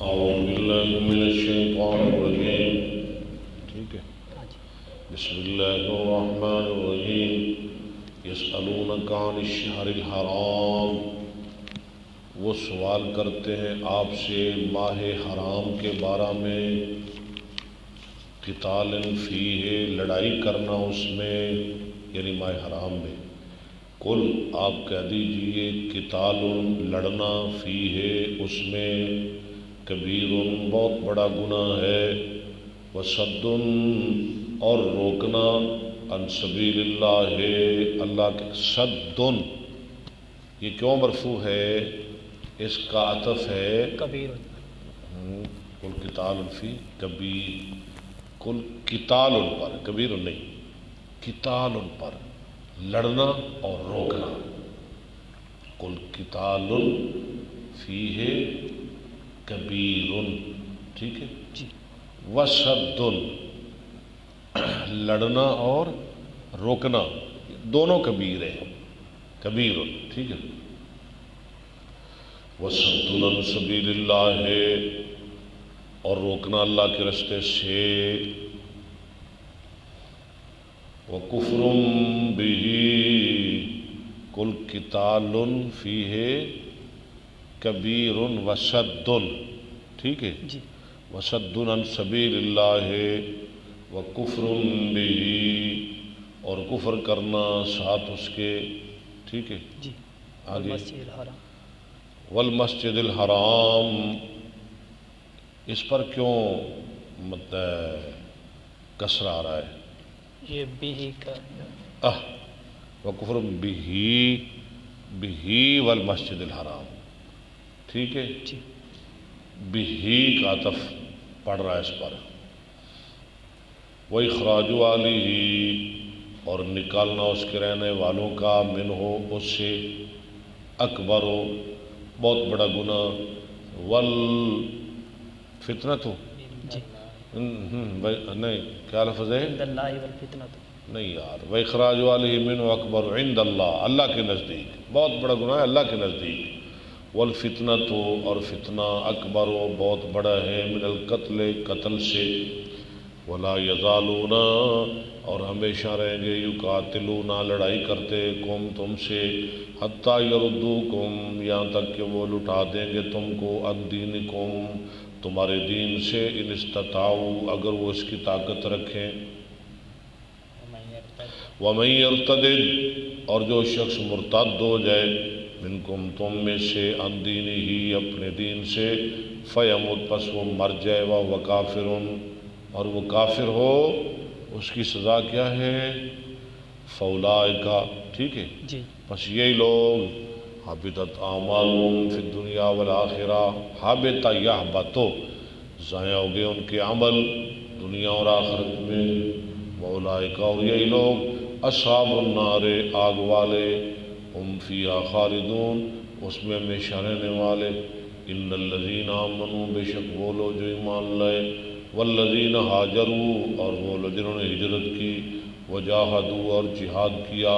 أعوذ بالله من الشيطان الرجيم. ٹھیک ہے. بسم اللہ الرحمن الرحیم. یسألونک عن الشہر الحرام. وہ سوال کرتے ہیں آپ سے ماہ حرام کے بارے میں. قتال فیہ، لڑائی کرنا اس میں، یعنی ماہ حرام میں. قل، آپ کہہ دیجئے، قتال، لڑنا، فیہ، اس میں، کبیر، بہت بڑا گناہ ہے، وصد، اور روکنا، عن سبیل اللہ، اللہ کے. صد، یہ کیوں مرفوع ہے؟ اس کا عطف ہے کبیر. قل قتال فی کبیر، قل قتال پر، کبیر نہیں، قتال پر، لڑنا اور روکنا. قل قتال فیہ کبیر، ٹھیک ہے. جی. وصد، لڑنا اور روکنا، دونوں کبیر ہیں، کبیر، ٹھیک ہے. وصد عن سبیل اللہ، اور روکنا اللہ کے راستے سے. وکفر بہ، قل قتال فیہ کبیر وصد، ٹھیک ہے. جی. وصد عن سبیل اللہ وکفر بہ، اور کفر کرنا ساتھ اس کے، ٹھیک ہے. جی. آگے مسجد الحرام. والمسجد الحرام، اس پر کیوں کسر آ رہا ہے؟ یہ بھی کا وکفر بہ، بہ والمسجد الحرام، ٹھیک ہے. جی. بہ کا عطف پڑ رہا ہے اس پر. وَإِخْرَاجُ آلِهِ، اور نکالنا اس کے رہنے والوں کا، منہ، اس سے، اکبر، بہت بڑا گناہ، والفتنۃ، جی. نہیں، کیا لفظ ہے؟ عند اللہ والفتنۃ. نہیں یار. وَإِخْرَاجُ آلِهِ مِنْهُ أَكْبَرُ عِنْدَ اللَّهِ، اللہ کے نزدیک بہت بڑا گناہ ہے اللہ کے نزدیک. والفتنۃ، اور فتنہ، اکبر، بہت بڑا ہے، من القتل، قتل سے. ولا یزالون، اور ہمیشہ رہیں گے، یقاتلون، لڑائی کرتے، کم، تم سے، حتیٰ یردوکم، یہاں تک کہ وہ لٹا دیں گے تم کو، عن دینکم، تمہارے دین سے، ان استطاعوا، اگر وہ اس کی طاقت رکھیں. وَمَن يَرْتَدِدْ، اور جو شخص مرتد ہو جائے، منکم، تم میں سے، عن دینہ، اپنے دین سے، فیمت، پس وہ مر جائے، وہو کافر، اور وہ کافر ہو، اس کی سزا کیا ہے؟ فاولئک، ٹھیک ہے. جی. پس یہی لوگ، حبطت اعمالهم فی الدنیا والآخرہ، حبط یحبط، ضائع ہو گئے ان کے عمل دنیا اور آخرت میں. واولئک، اور یہی لوگ، اصحاب النار، آگ والے، ہم فیہا خالدون، اس میں ہمیشہ رہنے والے. ان الذین آمنوا، بے شک وہ لوگ جو ایمان لائے، والذین ہاجروا، اور وہ لوگ جنہوں نے ہجرت کی، وجاہدوا، اور جہاد کیا،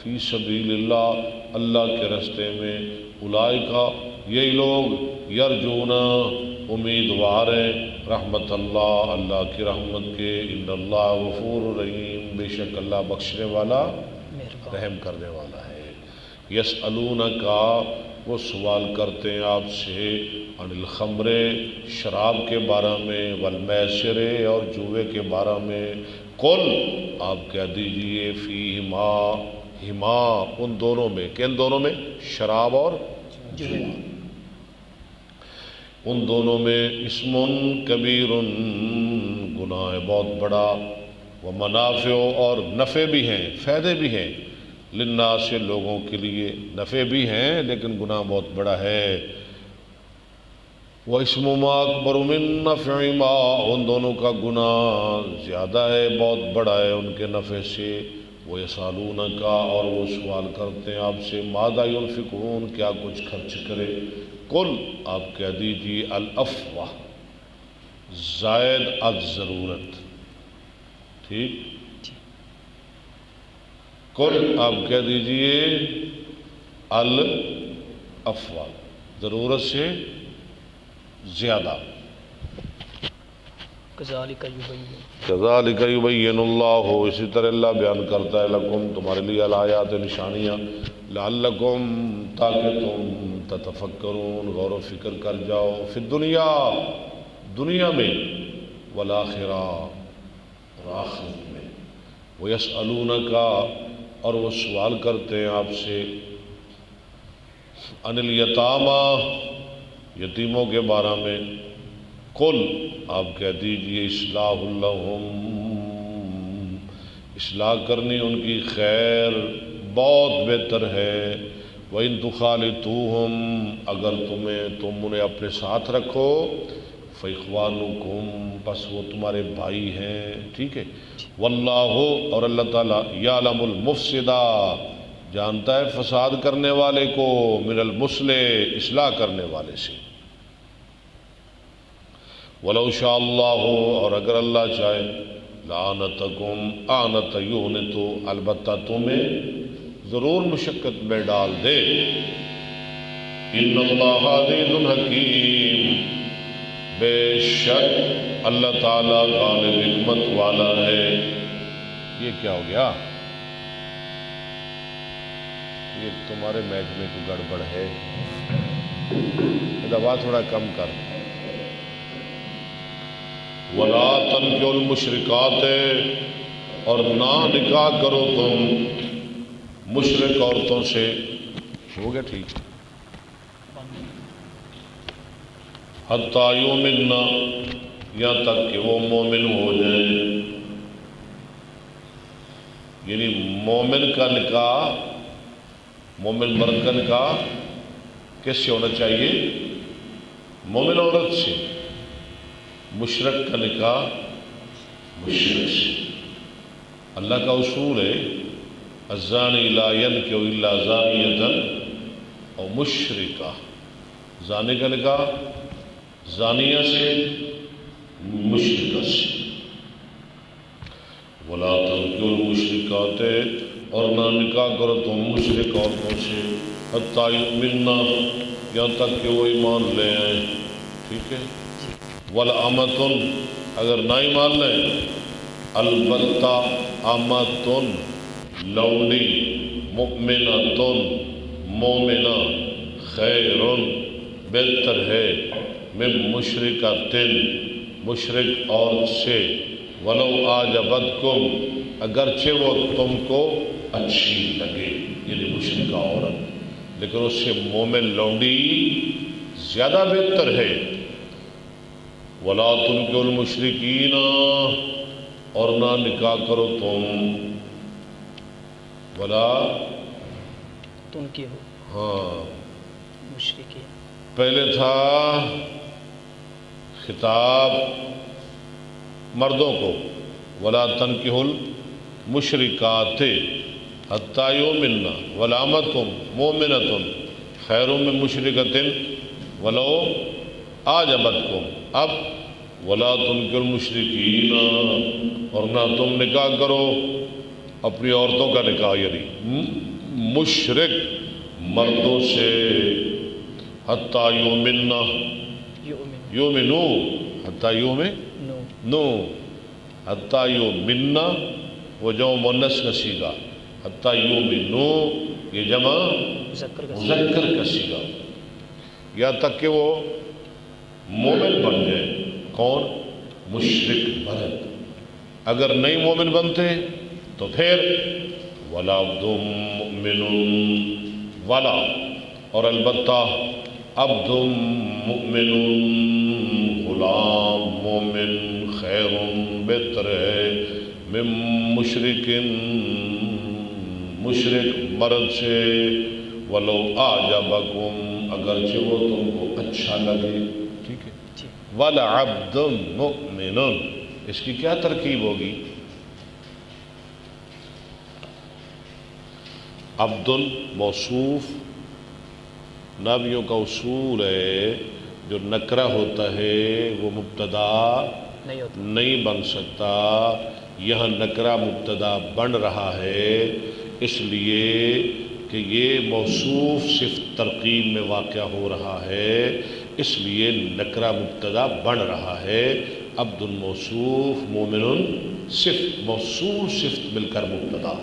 فی سبیل اللہ، اللہ کے راستے میں. اولئک، یہی لوگ، یرجون، امیدوار ہیں، رحمت اللہ، اللہ کی رحمت کے. ان اللہ غفور رحیم، بے شک اللہ بخشنے والا، مہربان. رحم کرنے والا ہے. یسألونک، وہ سوال کرتے ہیں آپ سے، عن الخمر، شراب کے بارے میں، والمیسر، اور جوئے کے بارے میں. قل، آپ کہہ دیجئے، فیہما، ہما، ان دونوں میں، کن دونوں میں؟ شراب اور جوئے. ان دونوں میں، اسم کبیر، گناہ بہت بڑا، ومنافع، اور نفع بھی ہیں، فائدے بھی ہیں، للناس، لوگوں کے لیے، نفع بھی ہیں لیکن گناہ بہت بڑا ہے. وَإِسْمُهُمَا أَكْبَرُ مِن نَّفْعِهِمَا، ان دونوں کا گناہ زیادہ ہے، بہت بڑا ہے ان کے نفع سے. وَيَسْأَلُونَكَ، اور وہ سوال کرتے ہیں آپ سے، ماذا ينفقون، کیا کچھ خرچ کرے. قل، آپ کہہ دیجئے، العفو، زائد از ضرورت، ٹھیک. قل، آپ کہہ دیجئے، العفو، ضرورت سے زیادہ. کذالک یبین کذالک یبین اللہ، اسی طرح اللہ بیان کرتا ہے لکم تمہارے لیے الآیات نشانیاں، لعلکم تاکہ تم تتفکرون غور و فکر کر جاؤ، فی الدنیا دنیا میں، والآخرہ اور آخرت میں. ویسألونک اور وہ سوال کرتے ہیں آپ سے، عن الیتامی یتیموں کے بارے میں. قل آپ کہہ دیجئے اصلاح لہم، اصلاح کرنی ان کی خیر بہت بہتر ہے. وَإِن تُخَالِطُوهُمْ اگر تم انہیں اپنے ساتھ رکھو، فَإِخْوَانُكُمْ بس وہ تمہارے بھائی ہیں. ٹھیک ہے. واللہ اور اللہ تعالیٰ یعلم المفسد جانتا ہے فساد کرنے والے کو، من المصلح اصلاح کرنے والے سے. وَلَوْ شَاءَ اللَّهُ اور اگر اللہ چاہے، لَعَانَتَكُمْ آنَتَ یُغْنِتُ البتہ تمہیں ضرور مشقت میں ڈال دے. اِنَّ اللَّهَ عَزِیزٌ حَکِیمٌ بے شک اللہ تعالیٰ غالب حکمت والا ہے. یہ کیا ہو گیا؟ یہ تمہارے میچ میں کوئی گڑبڑ ہے، دبا تھوڑا کم کر. وَلَا تَنكِحُوا الْمُشْرِكَاتِ اور نہ نکاح کرو تم مشرک عورتوں سے. ہو گیا ٹھیک. حَتَّى يُؤْمِنَّ یہاں تک کہ وہ مومن ہو جائیں. یعنی مومن کا نکاح، مومن مرد کا نکاح کس سے ہونا چاہیے؟ مومن عورت سے. مشرک کا نکاح مشرک سے. اللہ کا اصول ہے الزانی لا ينکح الا زانیۃ اور مشرکہ. زانی کا نکاح زانیہ سے، مشرکہ سے. وَلَا تَنكِحُوا الْمُشْرِكَاتِ اور نہ نکاح کرو تم مشرک عورتوں سے، حَتَّى يُؤْمِنَّ یہاں تک کہ وہ ایمان لے آئیں. ٹھیک ہے. وَالْأَمَةٌ اگر نہ ایمان لیں، البتہ امتن لونڈی، مؤمنۃ مومنہ، خیرٌ بہتر ہے، من مشرکۃ مشرک عورت سے. وَلَوْ أَعْجَبَتْكُمْ اگرچہ وہ تم کو اچھی لگے، یعنی مشرکہ عورت، لیکن اس سے مومن لونڈی زیادہ بہتر ہے. وَلَا تُنكِحُوا الْمُشْرِكِينَ اور نہ نکاح کرو تم، ولا تنکحوا ہاں مشرکین. پہلے پہلے تھا خطاب مردوں کو، ولا تنکحوا المشرکات حتی یؤمنن ولامۃ مؤمنۃ خیر من مشرکۃ ولو اعجبتکم. اب ولا تنکحوا المشرکین اور نہ تم نکاح کرو اپنی عورتوں کا نکاح، یعنی مشرک مردوں سے، حتی یؤمنن یؤمنو حتی یؤمنو حتی یؤمنن وہ جمع مؤنث کا صیغہ، حتی یؤمنو یہ جمع مذکر کا صیغہ، یہاں تک کہ وہ مومن بن جائے. کون؟ مشرک مرد. اگر نہیں مومن بنتے تو پھر ولا عبد مؤمن ولا اور البتہ عبد مؤمن غلام مومن خیر بہتر ہے من مشرک مشرک مرد سے، ولو اعجبکم اگرچہ وہ تم کو اچھا لگے. ٹھیک ہے. وَلَعَبْدٌ مُؤْمِنٌ اس کی کیا ترکیب ہوگی؟ عبد موصوف نبیوں کا اصول ہے، جو نکرہ ہوتا ہے وہ مبتدا نہیں بن سکتا. یہاں نکرہ مبتدا بن رہا ہے اس لیے کہ یہ موصوف صرف ترکیب میں واقع ہو رہا ہے، اس لیے نکرہ مبتدا بن رہا ہے، عبد موصوف، مومن صفت، موصول صفت مل کر مبتدا۔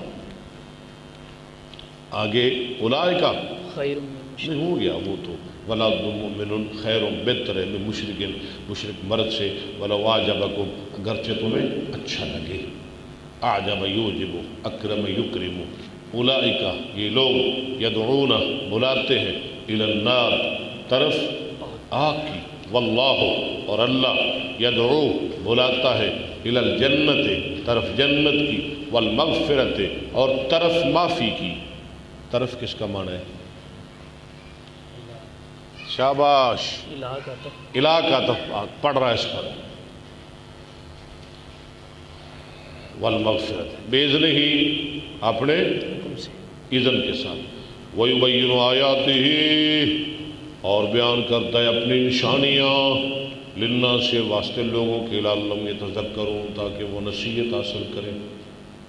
آگے اولئکا خیر من مشرک، نہیں ہو گیا وہ تو، ولا مؤمن خیر بہتر ہے من مشرک، مشرک مرد سے، ولو اعجبکم اگرچہ تمہیں اچھا لگے، اعجب یوجب، اکرم یکرم، اولئکا یہ لوگ، یدعون بلاتے ہیں، الی النار طرف آگ کی، واللہ اور اللہ یدعو بلاتا ہے، الی الجنت طرف جنت کی، والمغفرت اور طرف معافی کی۔ طرف کس کا معنی ہے؟ شاباش، الہ کا تو علاقہ تو پڑھ رہا ہے اس پر، والمغفرت بِإِذْنِهِ ہی اپنے حکم سے، اذن کے ساتھ، وَيُبَيِّنُ آیاتہ اور بیان کرتا ہے اپنی نشانیاں، للناس سے واسطے لوگوں کے، لعلہم یتذکرون تاکہ وہ نصیحت حاصل کریں۔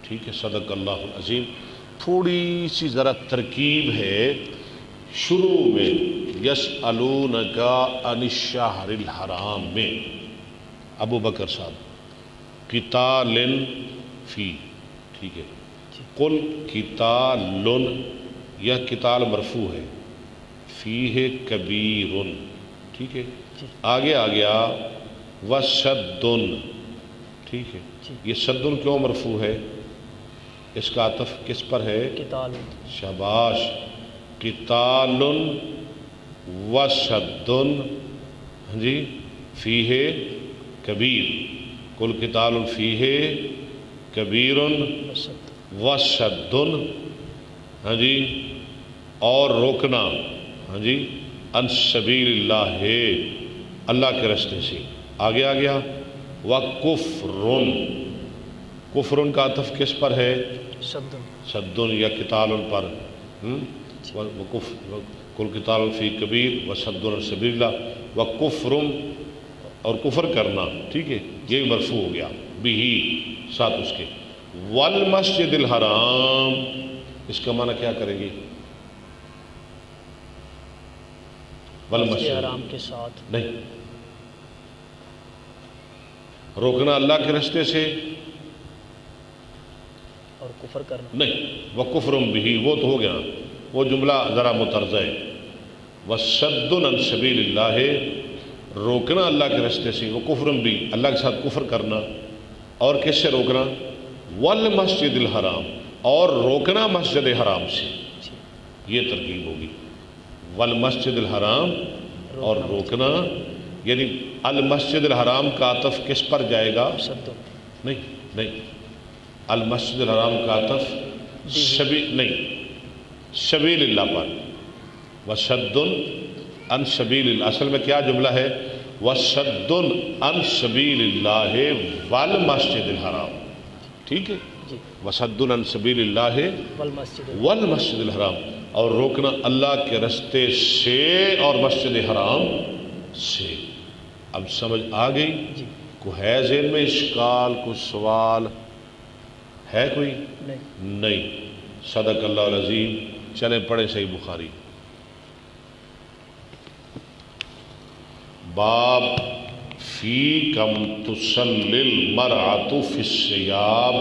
ٹھیک ہے، صدق اللہ العظیم۔ تھوڑی سی ذرا ترکیب ہے شروع میں، یسألونک عن الشہر الحرام میں ابو بکر صاحب قتال فی، ٹھیک ہے، قل قتال، یہ قتال مرفوع ہے، فیہ کبیر، ٹھیک ہے، آگے آ گیا وشد، ٹھیک ہے، یہ شد کیوں مرفوع ہے؟ اس کا عطف کس پر ہے؟ قتال، شاباش، قتال وشد، ہاں جی، فیہ کبیر، کل قتال فیہ کبیر وسط، وشد، ہاں جی، اور روکنا، ہاں جی، عن سبیل اللہ ہے، اللہ کے راستے سے۔ آگے آ گیا وَكُفْرٌ، کفرن کا عطف کس پر ہے؟ شد، شدن یا قتال پر، کل قتال فی کبیر وشد عن سبیل اللہ، وکفر اور کفر کرنا، ٹھیک ہے، یہ مرفوع ہو گیا، بھی ساتھ اس کے، والمسجد الحرام، اس کا معنی کیا کریں گے؟ مسجد حرام کے ساتھ، نہیں، روکنا اللہ کے راستے سے اور کفر کرنا نہیں، وَكُفْرٌ بِهِ وہ تو ہو گیا، وہ جملہ ذرا مترجع ہے، وَصَدٌّ عَنْ سَبِيلِ اللَّهِ روکنا اللہ کے راستے سے، وَكُفْرٌ بِهِ اللہ کے ساتھ کفر کرنا، اور کس سے روکنا؟ وَالْمَسْجِدِ الْحَرَامِ اور روکنا مسجد حرام سے، یہ ترکیب ہوگی، وَالْمَسْجِدِ الْحَرَامِ اور روکنا، یعنی المسجد الحرام کا عطف کس پر جائے گا؟ شد، نہیں، المسجد الحرام کا عطف نہیں، سبیل اللہ پر، وشد عن سبیل اللہ، اصل میں کیا جملہ ہے؟ وشد عن سبیل اللہ والمسجد الحرام، ٹھیک ہے، وشد عن سبیل اللہ والمسجد الحرام اور روکنا اللہ کے راستے سے اور مسجد حرام سے۔ اب سمجھ آ گئی؟ کوئی ہے ذہن میں اشکال، کوئی سوال ہے کوئی؟ نہیں، صدق اللہ العظیم۔ چلیں پڑھیں صحیح بخاری، باب فی کم تصلی المرأۃ فی الثیاب،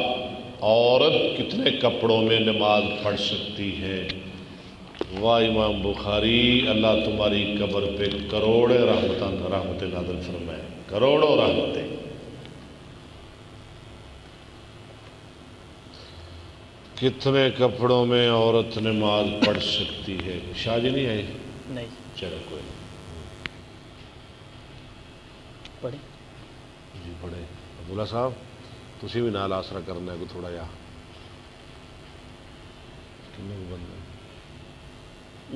عورت کتنے کپڑوں میں نماز پڑھ سکتی ہے؟ واہ امام بخاری، اللہ تمہاری قبر پہ کروڑیں رحمتیں نازل فرمائے، کروڑوں رحمتیں۔ کتنے کپڑوں میں عورت نماز پڑھ سکتی ہے؟ شاہ جی نہیں آئے؟ نہیں، چلو کوئی نہیں، پڑھیں جی پڑھے۔ عبداللہ صاحب تسی بھی نال آسرا کرنا ہے کوئی تھوڑا جا، کنے کو بندہ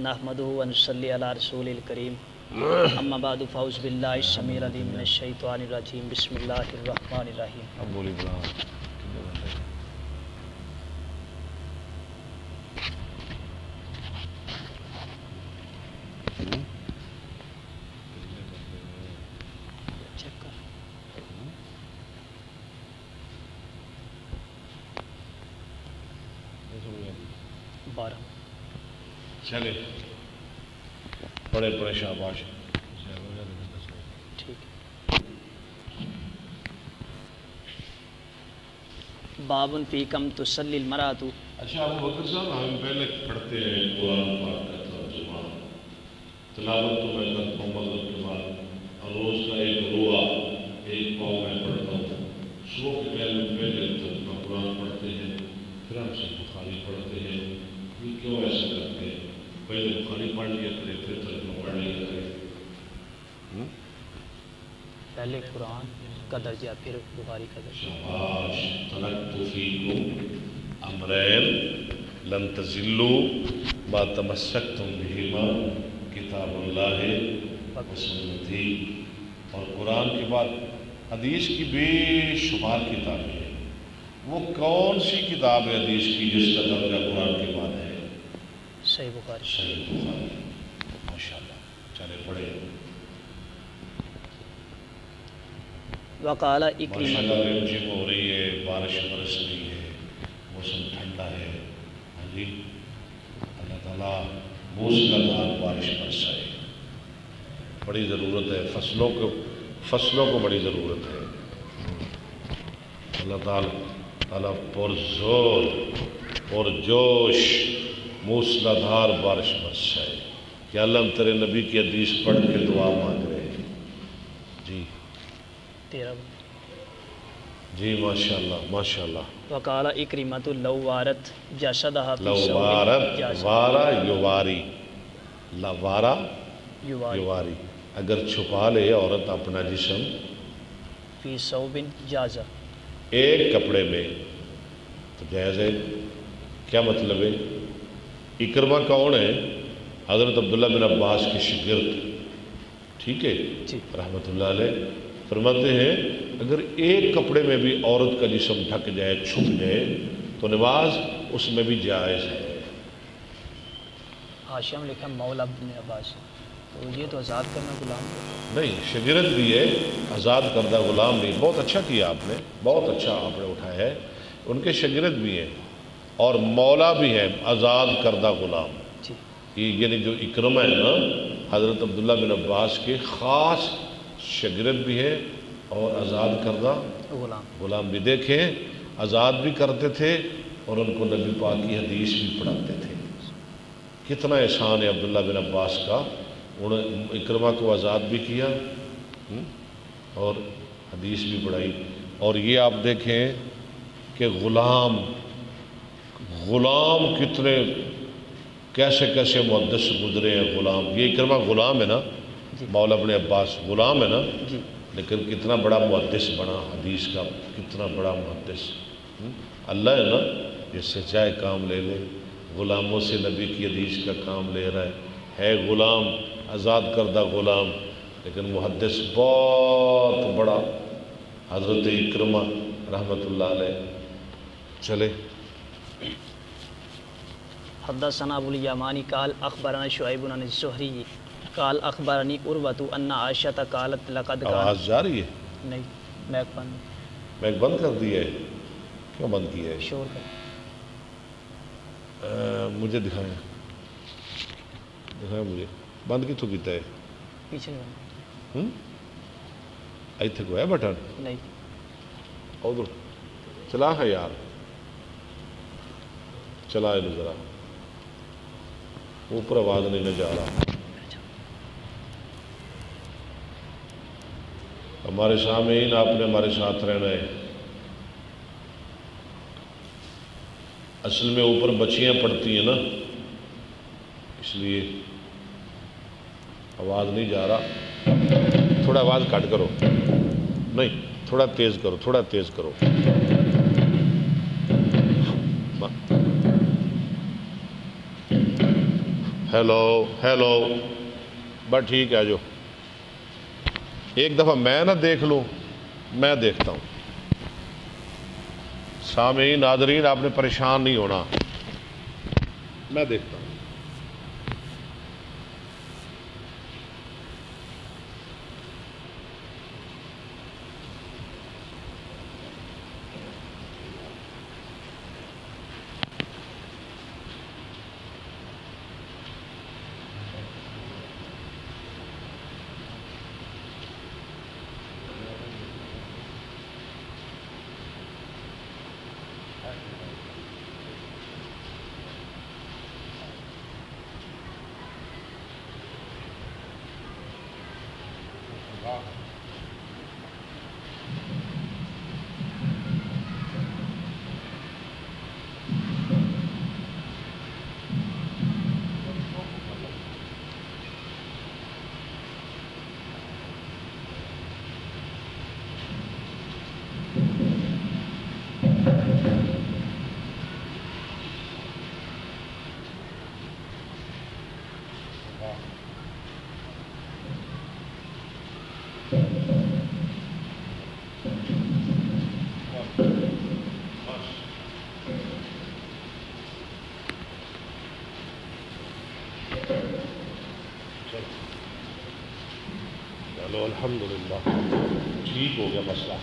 نحمدہ و نصلی علی رسول الکریم، اما بعد فاعوذ باللہ السمیع العلیم من الشیطان الرجیم، بسم اللہ الرحمن الرحیم۔ اب بولی بلا کنے بندے چیک کر، 12۔ چلے پڑھے پڑھے شاباش۔ بابن فی کم تسلی المرأۃ. اچھا ابو بکر صاحب ہم پہلے پڑھتے ہیں قرآن پاک کا ترجمہ، تلاوت تو میں کرتا ہوں مغرب کے بعد، اور روز کا ایک روزہ ایک پاؤں میں پڑھتا ہوں. صبح کے پہلے ترجمہ قرآن پڑھتے ہیں، پھر ہم سے بخاری پڑھتے ہیں. یہ کیوں ایسا کرتے ہیں؟ پہلے بخاری پڑھ لیا کرے پھر ترجمہ پڑھ لیا کرے. پہلے قرآن کا درجہ پھر بخاری کا درجہ. شاباش. ترکت فیکم امرین لن تضلوا ما تمسکتم بہما کتاب اللہ و سنتی. اور قرآن کے بعد حدیث کی بے شمار کتابیں ہیں. وہ کون سی کتاب ہے حدیث کی جس کا درجہ قرآن کے بعد ہے؟ صحیح بخاری. صحیح بخاری. ماشاءاللہ. چلے پڑھے. وقال اکرمہ. ماشاءاللہ رمجھم ہو رہی ہے، بارش برس رہی ہے، موسم ٹھنڈا ہے. ہاں جی، اللہ تعالیٰ موسلادھار بارش برسائے. بڑی ضرورت ہے، فصلوں کو بڑی ضرورت ہے. اللہ تعالیٰ پرزور پرجوش موسلادھار بارش برسائے. کہ اللہ ہم تیرے نبی کی حدیث پڑھ کے دعا مانگ رہے ہیں. جی 13. جی ماشاءاللہ ماشاءاللہ. وقال اکرمۃ لو وارت جسدها فی لو ثوب وارت جاز. وارا یواری، وارا یواری یواری، اگر چھپا لے عورت اپنا جسم فی ثوب جاز. ایک کپڑے میں تو جائز ہے. کیا مطلب ہے؟ اکرمہ کون ہے؟ حضرت عبداللہ بن عباس کے شاگرد، ٹھیک ہے، جی. رحمۃ اللہ علیہ فرماتے ہیں اگر ایک کپڑے میں بھی عورت کا جسم ڈھک جائے، چھپ جائے، تو نماز اس میں بھی جائز ہے. حاشیہ میں لکھا مولا ابن عباس. تو یہ تو آزاد کرنا غلام کو. نہیں، شاگرد بھی ہے، آزاد کردہ غلام نہیں. بہت اچھا کیا آپ نے، بہت اچھا آپ نے اٹھایا ہے. ان کے شاگرد بھی ہیں اور مولا بھی ہیں، آزاد کردہ غلام. جی. یہ یعنی جو اکرمہ ہے نا، حضرت عبداللہ بن عباس کے خاص شاگرد بھی ہیں اور آزاد کردہ غلام بھی. دیکھیں آزاد بھی کرتے تھے اور ان کو نبی پاک کی حدیث بھی پڑھاتے تھے. کتنا احسان ہے عبداللہ بن عباس کا. انہوں نے اکرمہ کو آزاد بھی کیا اور حدیث بھی پڑھائی. اور یہ آپ دیکھیں کہ غلام کتنے کیسے محدث گزرے ہیں. غلام، یہ اکرمہ غلام ہے نا، مولا ابن عباس غلام ہے نا، لیکن کتنا بڑا محدث بنا حدیث کا، کتنا بڑا محدث. اللہ ہے نا، جس سے چاہے کام لے لے. غلاموں سے نبی کی حدیث کا کام لے رہا ہے غلام، آزاد کردہ غلام، لیکن محدث بہت بڑا حضرت اکرمہ رحمۃ اللہ علیہ. چلے. حدثنا ابو الیمانی قال اخبرنا شعیب بن الزہری قال اخبرنی عروۃ ان عائشہ قالت لقد كان. آواز جا رہی ہے؟ نہیں، میک بند کر دی ہے. کیوں بند کی ہے؟ شور کر. مجھے دکھائیں مجھے. بند کتوں کیتا ہے؟ پیچھے ایتھے کو ہے بٹن؟ نہیں. ادھر چلا ہے یار، چلا ہے ذرا اوپر، آواز نہیں نہ جا رہا. ہمارے سامعین آپ نے ہمارے ساتھ رہنا ہے. اصل میں اوپر بچیاں پڑتی ہیں نا، اس لیے آواز نہیں جا رہا. تھوڑا آواز کٹ کرو، نہیں تھوڑا تیز کرو، تھوڑا تیز کرو. ہیلو بس ٹھیک ہے. جو ایک دفعہ میں نہ دیکھ لوں، میں دیکھتا ہوں. سامعین ناظرین آپ نے پریشان نہیں ہونا، میں دیکھتا ہوں. چلو الحمدللہ ٹھیک ہو گیا مسئلہ.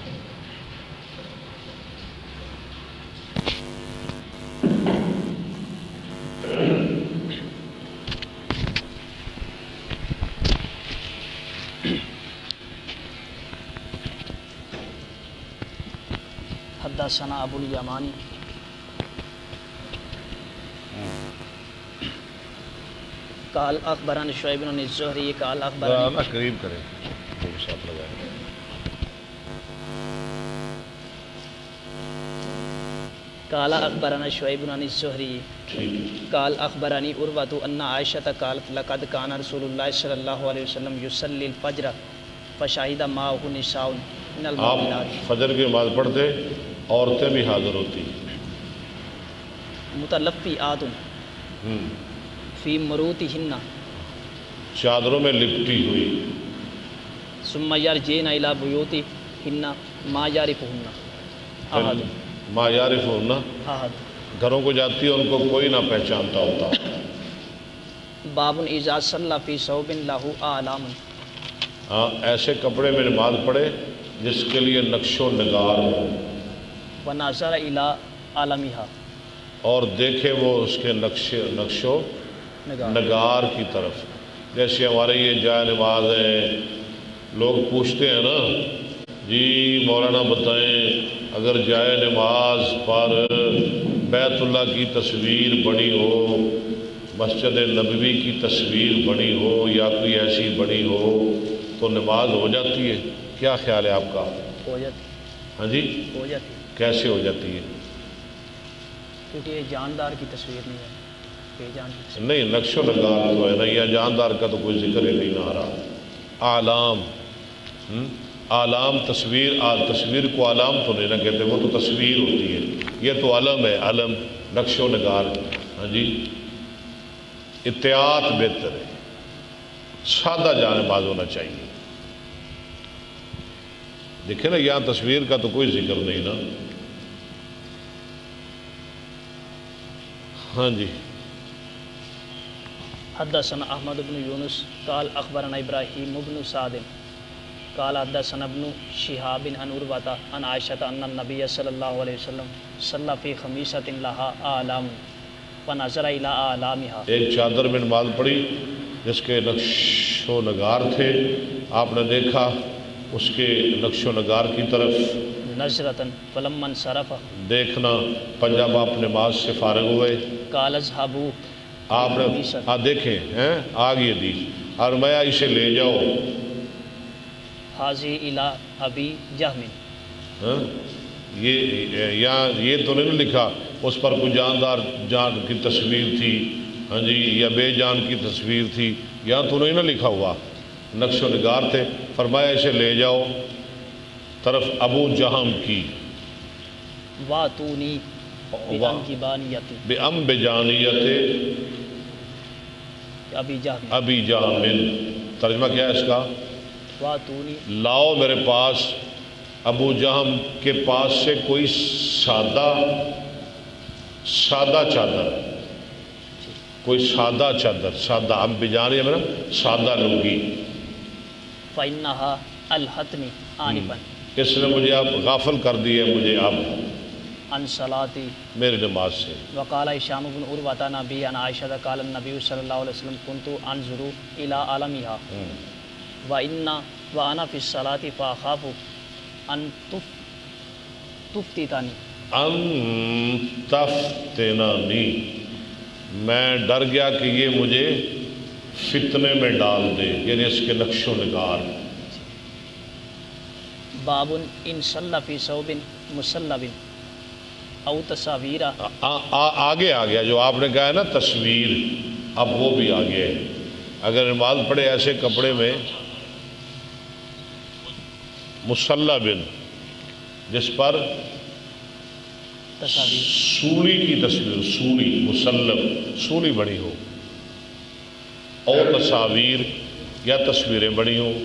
حدثنا ابو الیمانی قال اخبرنا شعیب بن الزہری قال اخبرنا قریب کریں وہ ساتھ لگائیں. قال اخبرنا شعیب بن الزہری قال اخبرنی عروۃ ان عائشہ قالت لقد كان رسول اللہ صلی اللہ علیہ وسلم یصلی الفجر فشهد معه نساء من آپ المؤمنات. فجر کی نماز پڑھتے عورتیں بھی حاضر ہوتی. متلفیات فی مروطہن چادروں میں لپٹی ہوئی. ثم یرجعن الی بیوتہن ما یعرفہن احد ما یعرفہن احد. گھروں کو جاتی ہے ان کو کوئی نہ پہچانتا ہوتا. باب اذا صلی فی ثوب لہ اعلام. ہاں ایسے کپڑے میں نماز پڑھے جس کے لیے نقش و نگار ہو ونظر الی عالمہا اور دیکھے وہ اس کے نقش و نگار کی طرف. جیسے ہمارے یہ جائے نماز ہے لوگ پوچھتے ہیں نا جی مولانا بتائیں اگر جائے نماز پر بیت اللہ کی تصویر بنی ہو مسجد نبوی کی تصویر بنی ہو یا کوئی ایسی بنی ہو تو نماز ہو جاتی ہے. کیا خیال ہے آپ کا؟ ہو جاتی. ہاں جی ہو جاتی کیسے ہو جاتی ہے؟ کیونکہ یہ جاندار کی تصویر نہیں ہے. بے جان کی تصویر. نہیں نقش و نگار تو ہے نا یا جاندار کا تو کوئی ذکر ہی نہیں نہ آ رہا. اعلام اعلام تصویر کو علام تو نہیں نہ کہتے وہ تو تصویر ہوتی ہے. یہ تو علم ہے علم نقش و نگار. ہاں جی احتیاط بہتر ہے. سادہ جان باز ہونا چاہیے. دیکھیں نا یہاں تصویر کا تو کوئی ذکر نہیں نا. ہاں جی حدثنا احمد بن یونس قال اخبرنا ابراہیم بن سعد قال حدثنا ابن شہاب عن عروۃ عن عائشہ ان النبی صلی اللہ علیہ وسلم صلی فی خمیصۃ لها اعلام فنظر الی اعلامها. ایک چادر میں نماز پڑھی جس کے نقش و نگار تھے. آپ نے دیکھا اس کے نقش و نگار کی طرف نظرۃ فلما انصرف دیکھنا. پنجاب آپ نماز سے فارغ ہوئے قال اذهبوا آپ نے دیکھیں ہیں آگے دی اور میں اسے لے جاؤ حاضی الی ابی جہم. یہ تو نہیں لکھا اس پر کوئی جاندار جان کی تصویر تھی. ہاں جی یا بے جان کی تصویر تھی. یہاں تو نہیں نہ لکھا ہوا نقش و نگار تھے. فرمایا اسے لے جاؤ طرف ابو جہم کی. واتونی بانیتی بجانیت ابی جہم. ابی جہم ترجمہ کیا ہے اس کا؟ واتونی لاؤ میرے پاس ابو جہم کے پاس سے کوئی سادہ چادر کوئی سادہ چادر سادہ ہم بجانی ہے نا سادہ لنگی. فَإِنَّهَا الْحَتْنِ آنِفًا. اس نے مجھے اب غافل کر دی ہے مجھے اب عن صلاتی میری نماز سے. وقال هشام بن عروة نبی عن عائشہ قال النبی صلی اللہ علیہ وسلم كنت انظر الى عالمها وانا في الصلاة فاخاف ان تفتتنی. ان تفتنانی میں ڈر گیا کہ یہ مجھے فتنے میں ڈال دے یعنی اس کے نقش و نگار. باب ان صلی فی ثوب مسلب او تصاویر. آگے آ گیا جو آپ نے کہا ہے نا تصویر اب وہ بھی آ گیا ہے. اگر نماز پڑھے ایسے کپڑے میں مسلب جس پر تصاویر سولی کی تصویر سولی مسلب سولی بنی ہو اور تصاویر یا تصویریں بنی ہوں.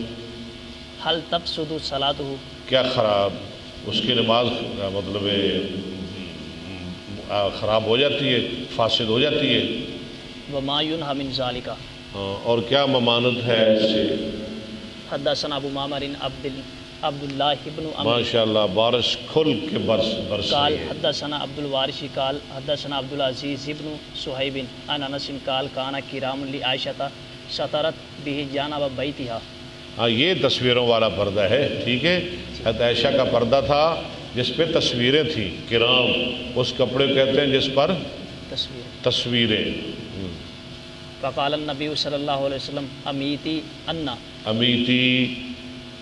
حل تفسد صلاتہ. کیا خراب اس کی نماز مطلب خراب ہو جاتی ہے فاسد ہو جاتی ہے. وما ینہی من ذالک. اور کیا ممانت ہے اس سے. حدثنا ابو معمر عبداللہ ابن عمرو ماشاءاللہ بارش کھل کے برس قال رہی ہے۔ حدثنا عبد الوارث قال حدثنا عبد العزيز ابن صہیب عن انس قال كان کرام لعائشہ سترت به جانب بیتها۔ ہاں یہ تصویروں والا پردہ ہے، ٹھیک ہے۔ حضرت عائشہ کا پردہ تھا جس پہ تصویریں تھیں، کرام اس کپڑے کہتے ہیں جس پر تصویریں۔ فقال النبی صلی اللہ علیہ وسلم امیتی انا، امیتی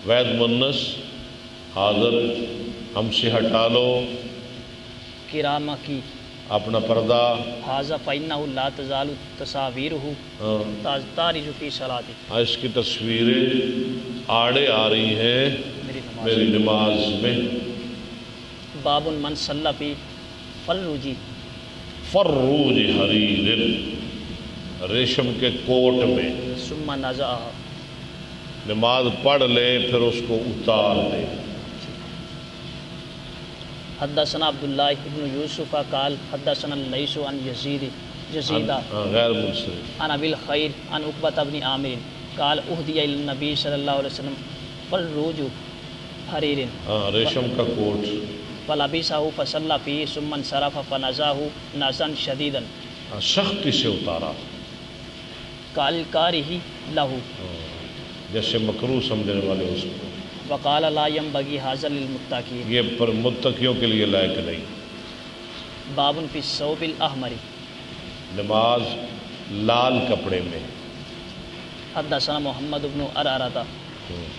وید منس حاضر، ہم سے ہٹا لو کرامہ کی اپنا پردہ۔ حاذا فإنه لا تزال تصاویرہ ہاں، تارج فی صلاتی، اس کی تصویریں آڑے آ رہی ہیں میری نماز میں۔ باب من صلی فی فلوجی، فروج حریر، ریشم کے کوٹ میں ثم نزعہ، نماز پڑھ لے پھر اس کو اتار دے۔ حدثنا عبداللہ ابن یوسف قال حدثنا اللیث عن یزید غیر منصرف عن ابی الخیر عن عقبۃ بن عامر قال اہدی الی النبی صلی اللہ علیہ وسلم فلروج حریر ریشم کا کوٹ، فلبسہ فصلی فیہ ثم انصرف فنزعہ نزعا شدیدا سختی سے اتارا، قال کارہ لہ، جیسے مکروہ سمجھنے والے اس کو۔ وقال لا ينبغي هذا للمتقین، یہ پر متقیوں کے لیے لائق نہیں۔ باب فی الثوب الاحمر، نماز لال کپڑے میں۔ حدثنا محمد بن ارارۃ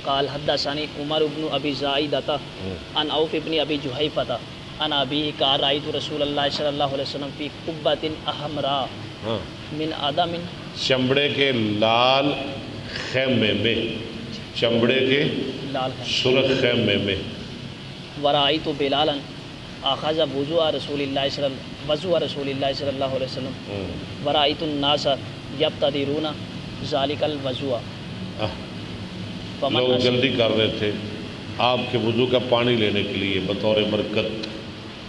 قال حدثني عمر بن ابی زائدۃ عن عوف بن ابی جحیفۃ عن ابیہ قال رأیت رسول اللہ صلی اللہ علیہ وسلم فی قبۃ احمراء ہاں، من آدم، چمڑے کے لال خیمے میں، چمڑے کے لال ہے، سرخ خیمے میں۔ ورأیت بلالا اخذ وضوء رسول اللہ صلی اللہ علیہ وسلم، ورأیت الناس یبتدرون ذلک الوضوء، لوگ جلدی کر رہے تھے آپ کے وضو کا پانی لینے کے لیے بطور برکت۔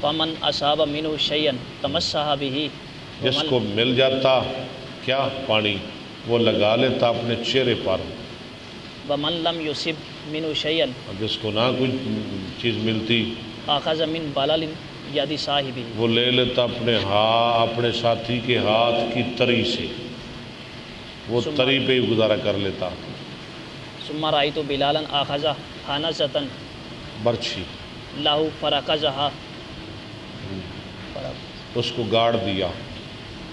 فمن اصاب منہ شیئا تمسح بہ، جس کو مل جاتا کیا پانی وہ لگا لیتا اپنے چہرے پر، ومن لم یصب منہ شیئا اور جس کو نہ کوئی چیز ملتی اخذ من بلل ید صاحبہ، وہ لے لیتا اپنے ساتھی کے ہاتھ کی تری سے، وہ تری پہ ہی گزارا کر لیتا۔ ثم رأیت بلالا اخذ حنزۃ برچھی لہ فرکزہا، اس کو گاڑ دیا،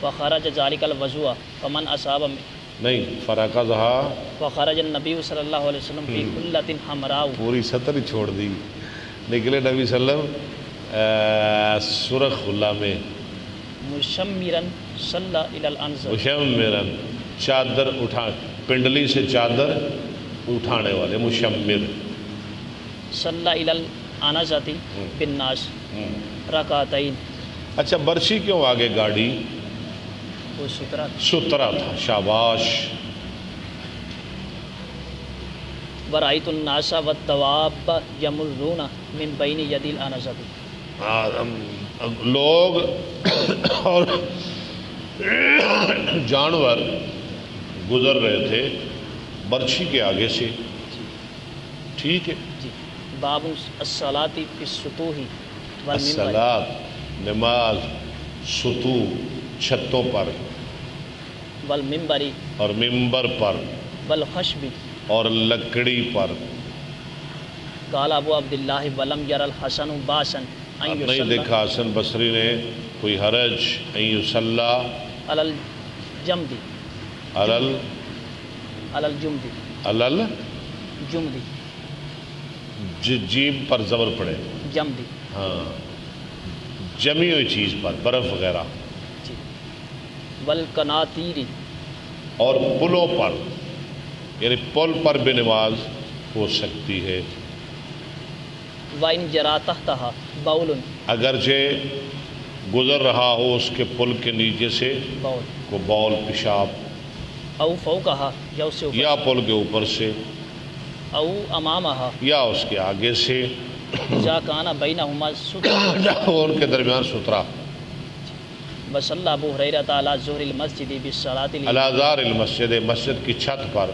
فخرج ذلک الوضوء فمن اصاب، نہیں فرقزہا، فخرج النبی صلی اللہ علیہ وسلم فی حلۃ حمراء، پوری سطر ہی چھوڑ دی، نکلے نبی صلی اللہ علیہ وسلم سرخ خلا میں، مشمرا صلی الی الانظر، مشمرن چادر اٹھا، پنڈلی سے چادر اٹھانے والے، مشمر۔ صلی الی الانظۃ بالناس رکعتین، اچھا برچھی کیوں آگے گاڑی؟ وہ سترہ، سترا تھا، شاباش۔ ورأیت الناس والدواب یمرون من بین ید الانظۃ، لوگ اور جانور گزر رہے تھے برچھی کے آگے سے، ٹھیک ہے۔ جی۔ باب الصلاۃ فی السطوح والمنبر، الصلاۃ نماز سطوح چھتوں پر والمنبر اور ممبر پر والخشب، اور لکڑی پر۔ قال ابو عبداللہ ولم یر الحسن باسا ان اب نہیں یصلی دیکھا حسن بصری نے کوئی حرج ان یصلی علی الجمد، علل علی الجمد، علل جمد، جیم پر زبر پڑے، جمد، ہاں جمی ہوئی چیز پر، برف وغیرہ، جی۔ والقناطیر، اور پلوں پر، یعنی پل پر بھی نماز ہو سکتی ہے، وَإِن جَرَى تَحْتَهَا بَوْلٌ، اگرچہ گزر رہا ہو اس کے پل کے نیچے سے بول، کو بول پیشاب، او فوقها یا اس سے اوپر، یا پل کے اوپر سے، او امامها یا اس کے آگے سے، اذا کان بینہما ستر، وہ ان کے درمیان سترا۔ وصلی ابو ہریرہ علی ظہر المسجد بالصلاۃ الازار المسجد، مسجد کی چھت پر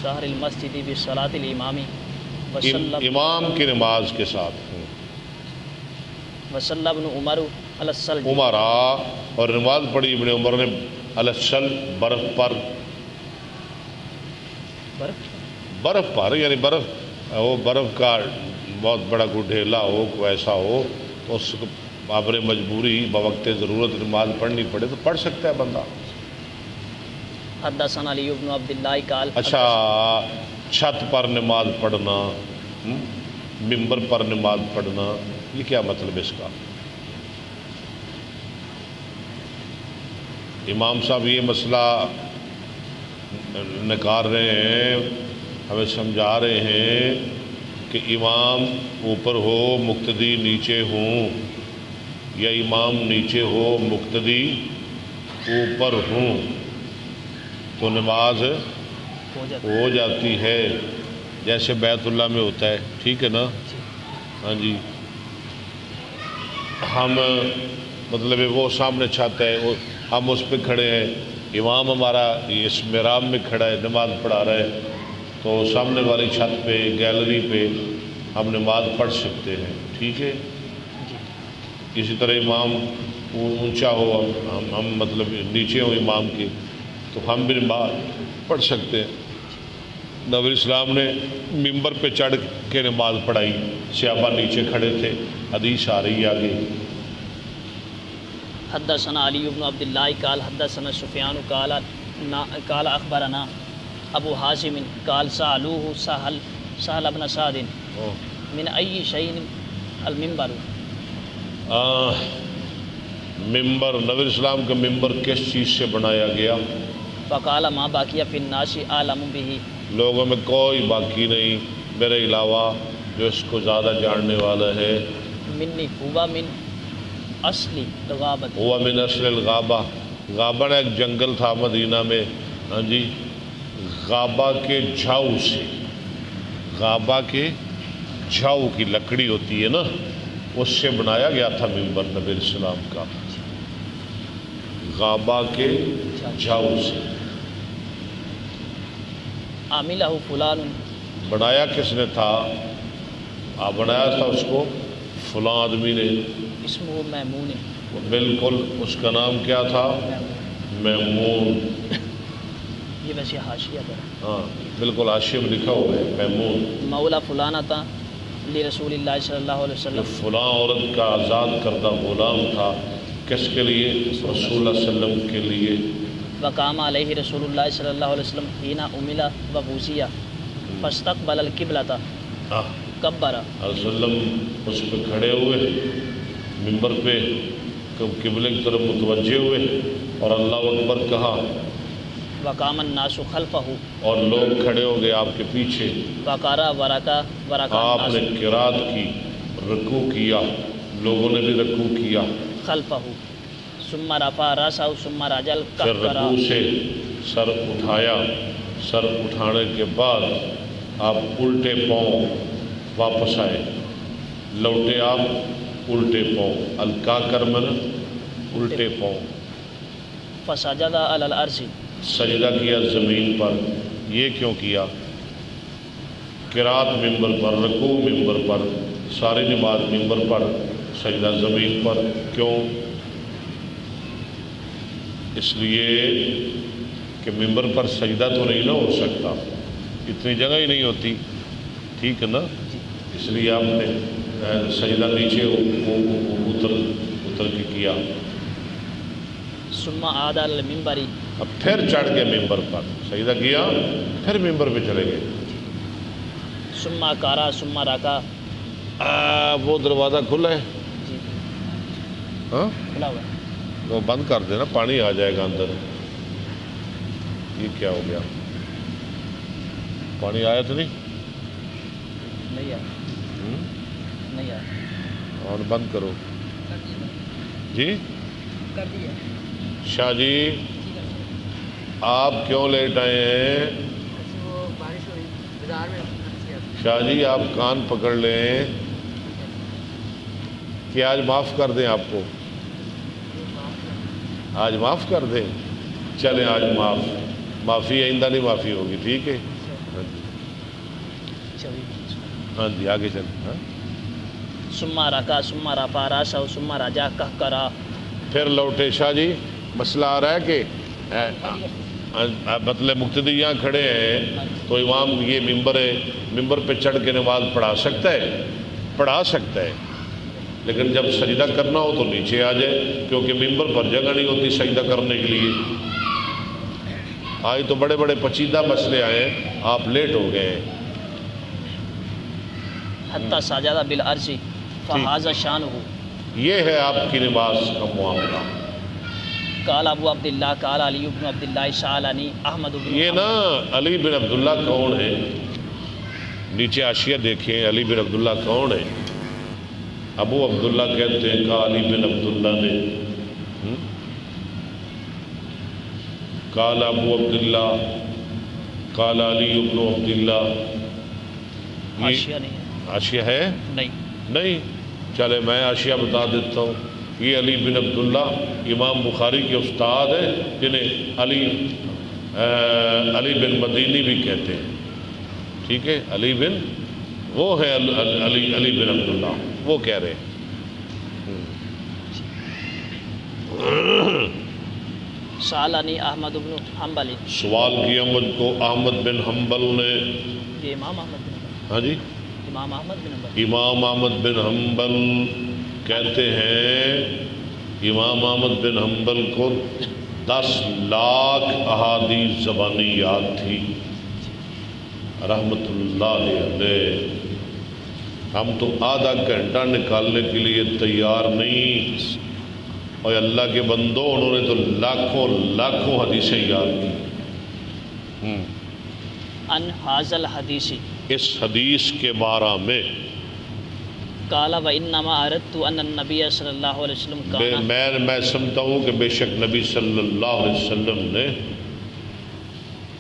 ظاہر المسجد بصلاۃ الامام وصلی امام کی نماز کے ساتھ وصلی ابن عمر علی الثلج عمر اور نماز پڑھی ابن عمر نے علی الثلج برف پر، برف پر یعنی برف کا بہت بڑا کوئی ڈھیلا ہو، کوئی ایسا ہو تو اس کو بابر مجبوری بوقت ضرورت نماز پڑھنی پڑے تو پڑھ سکتا ہے بندہ۔ حدثنا علی بن عبد اللہ قال اچھا، چھت پر نماز پڑھنا، ممبر پر نماز پڑھنا، یہ کیا مطلب ہے اس کا؟ امام صاحب یہ مسئلہ نکال رہے ہیں، ہمیں سمجھا رہے ہیں کہ امام اوپر ہو مقتدی نیچے ہوں، یا امام نیچے ہو مقتدی اوپر ہوں تو نماز ہو جاتی ہے، جیسے بیت اللہ میں ہوتا ہے، ٹھیک ہے نا؟ ہاں جی، ہم مطلب وہ سامنے چھت ہے، ہم اس پہ کھڑے ہیں، امام ہمارا اس محراب میں کھڑا ہے نماز پڑھا رہا ہے، تو سامنے والی چھت پہ گیلری پہ ہم نماز پڑھ سکتے ہیں، ٹھیک ہے؟ اسی طرح امام اونچا ہو، ہم مطلب نیچے ہوں امام کے، تو ہم بھی نماز پڑھ سکتے ہیں۔ نبی اسلام نے ممبر پہ چڑھ کے نماز پڑھائی، صحابہ نیچے کھڑے تھے، حدیث آ رہی ہے آگے۔ حدثنا علی بن عبد اللہ قال حدثنا سفیان قال اخبرنا ابو حازم قال سألوه سهل بن سعد من ای شیء المنبر، ممبر، نبی اسلام کا ممبر کس چیز سے بنایا گیا؟ فقال ما باقی فی الناس اعلم به، لوگوں میں کوئی باقی نہیں میرے علاوہ جو اس کو زیادہ جاننے والا ہے۔ منی ہوا من اصل الغابۃ، ہوا من اصل الغابہ، غابہ ایک جنگل تھا مدینہ میں، ہاں جی، غابہ کے جھاؤ سے، غابہ کے جھاؤ کی لکڑی ہوتی ہے نا، اس سے بنایا گیا تھا ممبر نبی السلام کا، غابہ کے جھاؤ سے۔ عاملہ فلان، بنایا کس نے تھا؟ بنایا تھا اس کو فلاں آدمی نے، اسمہ میمون، بالکل، اس کا نام کیا تھا؟ میمون۔ یہ ویسے حاشیہ پر، ہاں بالکل، حاشیہ میں لکھا ہوا ہے میمون، مولا فلانہ تھا لرسول اللہ صلی اللہ علیہ جو وسلم، فلاں عورت کا آزاد کردہ غلام تھا، کس کے لیے؟ رسول اللہ صلی اللہ علیہ وسلم کے لیے۔ وقام علیہ رسول اللہ صلی اللہ علیہ وسلم حین املا وبوسیہ فاستقبل القبلۃ کبر، رسول اللہ اس پہ کھڑے ہوئے ممبر پہ، قبلے کی طرف متوجہ ہوئے اور اللہ اکبر کہا، وقام الناس خلفہ، اور لوگ کھڑے ہو گئے آپ کے پیچھے، وقارا ورکا آپ نے الناس قرات کی، رکوع کیا، لوگوں نے بھی رکوع کیا، خلفہ، ثم رفع راسہ ثم رجل پھر کہکرا، رکوع سے سر اٹھایا، سر اٹھانے کے بعد آپ الٹے پاؤں واپس آئے، لوٹے آپ الٹے پاؤں، الکا کرمن الٹے پاؤں، فسجد علی الارض، سجدہ کیا زمین پر۔ یہ کیوں کیا؟ قرات ممبر پر، رکوع ممبر پر، ساری نماز ممبر پر، سجدہ زمین پر، کیوں؟ اس لیے کہ ممبر پر سجدہ تو نہیں نہ ہو سکتا، اتنی جگہ ہی نہیں ہوتی، ٹھیک ہے نا؟ اس لیے آپ نے سجدہ نیچے اتر کے کیا، ثم عاد علی المنبر، اب پھر چڑھ گئے ممبر پر، سجدہ کیا، پھر ممبر پہ چلے گئے۔ ثم قرا ثم رکع، وہ دروازہ کھلا ہے، جی ہاں کھلا ہوا ہے، وہ بند کر دینا، پانی آ جائے گا اندر۔ یہ کیا ہو گیا؟ پانی آیا تو نہیں؟ نہیں آیا، نہیں آیا، اور بند کرو جی۔ کر دیا، شاہ جی آپ کیوں لیٹ آئے ہیں؟ وہ بارش ہوئی بازار میں، شاہ جی آپ کان پکڑ لیں کہ آج معاف کر دیں آپ کو، آج معاف کر دیں، چلیں آج معافی آئندہ نہیں معافی ہوگی، ٹھیک ہے؟ ہاں جی چلیے ہاں جی آگے چلیں. ہاں سما رکا سما رفا راسا سما راجا کہ کرا. پھر لوٹے. شاہ جی مسئلہ آ رہا ہے کہ مطلب مقتدی یہاں کھڑے ہیں تو امام یہ ممبر ہے، ممبر پہ چڑھ کے نماز پڑھا سکتا ہے؟ پڑھا سکتا ہے، لیکن جب سجدہ کرنا ہو تو نیچے آ جائے، کیونکہ ممبر پر جگہ نہیں ہوتی سجدہ کرنے کے لیے. آج تو بڑے بڑے پیچیدہ مسئلے آئے ہیں، آپ لیٹ ہو گئے ہیں. حتی ساجدہ بالعرض فہذا شانہ. یہ ہے آپ کی نماز کا معاملہ. قال ابو عبداللہ قال علی بن عبداللہ سألنی احمد بن. یہ نا علی بن عبداللہ کون ہے؟ نیچے حاشیہ دیکھیں علی بن عبداللہ کون ہے. ابو عبداللہ کہتے ہیں کہ علی بن عبداللہ نے قال ابو عبداللہ قال علی بن عبداللہ. حاشیہ نہیں ہے. حاشیہ ہے؟ نہیں. چلے میں حاشیہ بتا دیتا ہوں. یہ علی بن عبداللہ امام بخاری کے استاد ہیں، جنہیں علی بن مدینی بھی کہتے ہیں. ٹھیک ہے، علی بن وہ ہے علی بن عبداللہ، وہ کہہ رہے ہیں. سألنی احمد بن حنبل. سوال کیا مجھ کو احمد بن حنبل نے. یہ امام احمد بن حنبل. ہاں جی امام احمد بن حنبل. امام احمد بن حنبل کہتے ہیں، امام احمد بن حنبل کو 10 لاکھ احادیث زبانی یاد تھی رحمت اللہ علیہ. ہم تو آدھا گھنٹہ نکالنے کے لیے تیار نہیں، اور اللہ کے بندوں انہوں نے تو لاکھوں لاکھوں حدیثیں یاد کی. ان حاضل حدیث. اس حدیث کے بارے میں قال وانما اردت ان النبی صلی اللہ علیہ وسلم کان. میں سمجھتا ہوں کہ بے شک نبی صلی اللہ علیہ وسلم نے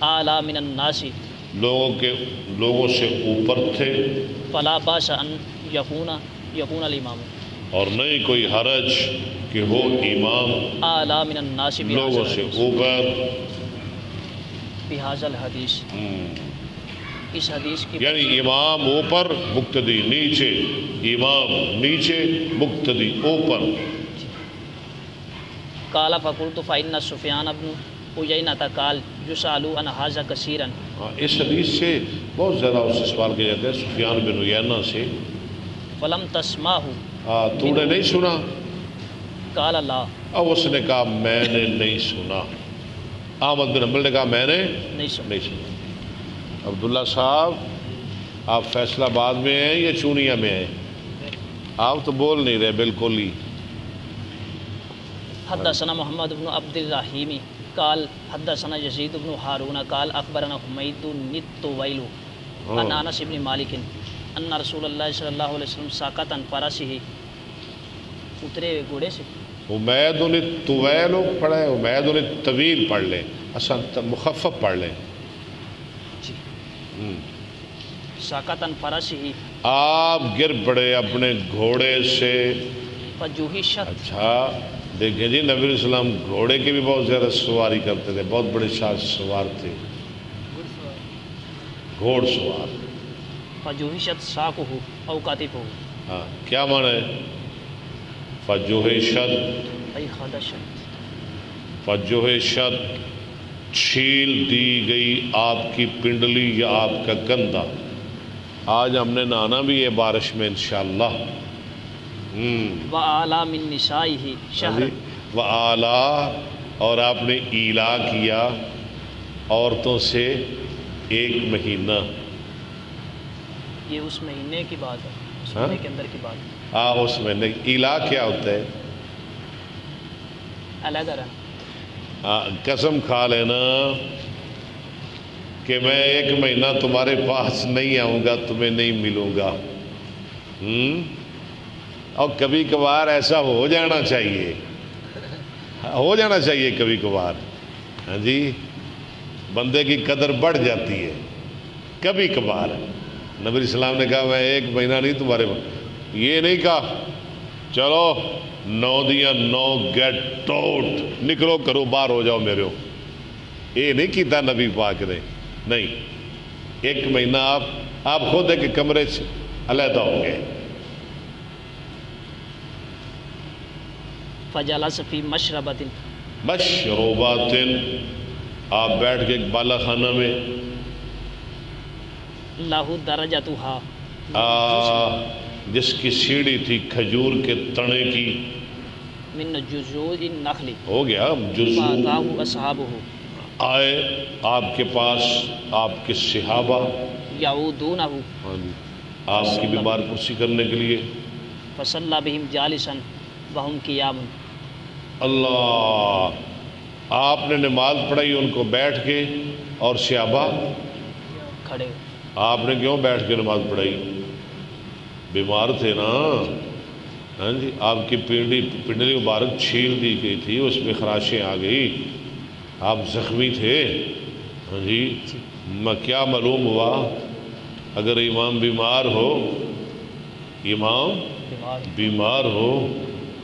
اعلی من الناس. لوگوں سے اوپر تھے. فلا باس ان یکون الامام. اور نہیں کوئی حرج کہ ہو امام اعلی من الناس لوگوں سے اوپر. بہذا الحدیث. اس حدیث کی یعنی امام اوپر مقتدی نیچے، امام نیچے مقتدی اوپر. قال فقلت فإن سفیان بن عیینہ قال یسأل عن هذا کثیرا. اس حدیث سے بہت زیادہ اس سے سوال کیا جاتا ہے سفیان بن عیینہ سے. فلم تسمعه. تو نے نہیں سنا؟ قال لا. اب اس نے کہا میں نے نہیں سنا. احمد بن حنبل نے کہا میں نے نہیں سنا. عبداللہ صاحب آپ فیصلہ آباد میں ہیں یا چونیا میں ہیں؟ آپ تو بول نہیں رہے بالکل ہی. حدثنا محمد بن عبد الرحیم قال حدثنا یزید بن ہارون قال اخبرنا حمید الطویل عن انس بن مالک ان رسول اللہ صلی اللہ علیہ وسلم ساقط عن فرسہ. اترے گھوڑے سے. حمید الطویل پڑھے، حمید الطویل پڑھ لیں، اصل مخفف پڑھ لیں. ساقط عن فرسہ. آپ گر پڑے اپنے گھوڑے سے. فجوحشت. اچھا دیکھیں جی، نبی علیہ السلام گھوڑے کی بھی بہت زیادہ سواری کرتے تھے، بہت بڑے شاہ سوار تھے، گھوڑ سوار. فجوحشت ساقہ او کتفہ. ہاں کیا معنی ہے؟ فجوحشت ای خدشت. فجوحشت چھیل دی گئی آپ کی پنڈلی یا آپ کا گندہ. آج ہم نے نہانا بھی ہے بارش میں انشاءاللہ. وَأَعْلَى مِن نِّسَائِهِ شَهْرًا. وَأَعْلَى اور آپ نے ایلا کیا عورتوں سے 1 مہینہ. یہ اس مہینے کی بات ہے، اس مہینے کے اندر کی بات ہے. اس مہینے ایلا کیا ہوتا ہے؟ علیحدہ رہنا. قسم کھا لینا کہ میں 1 مہینہ تمہارے پاس نہیں آؤں گا، تمہیں نہیں ملوں گا. اور کبھی کبھار ایسا ہو جانا چاہیے، ہو جانا چاہیے کبھی کبھار. ہاں جی، بندے کی قدر بڑھ جاتی ہے کبھی کبھار. نبی علیہ السلام نے کہا میں 1 مہینہ نہیں تمہارے پاس. یہ نہیں کہا چلو 9 دیا 9 گیٹ آؤٹ، نکلو کرو باہر ہو جاؤ میرے ہو. یہ نہیں کیتا نبی پاک نے. نہیں، ایک مہینہ آپ خود ایک کمرے سے علیحدہ ہوں گے. فجلس فی مشربۃ مشروبات، آپ بیٹھ کے ایک بالا خانہ میں، لہ درجتھا، جس کی سیڑھی تھی کھجور کے تنے کی، من جذوع النخل، ہو گیا جزو. فاتاہ اصحابہ، آئے آپ کے پاس آپ کے صحابہ، یعودونہ، آپ کی بیمار پرسی کرنے کے لیے. فصلی بہم جالسا وہم قیام، اللہ، آپ نے نماز پڑھائی ان کو بیٹھ کے، اور صحابہ کھڑے. آپ نے کیوں بیٹھ کے نماز پڑھائی؟ بیمار تھے نا. ہاں جی، آپ کی پنڈلی مبارک چھیل دی گئی تھی، اس میں خراشیں آ گئی، آپ زخمی تھے. ہاں جی، کیا معلوم ہوا اگر امام بیمار ہو، امام بیمار ہو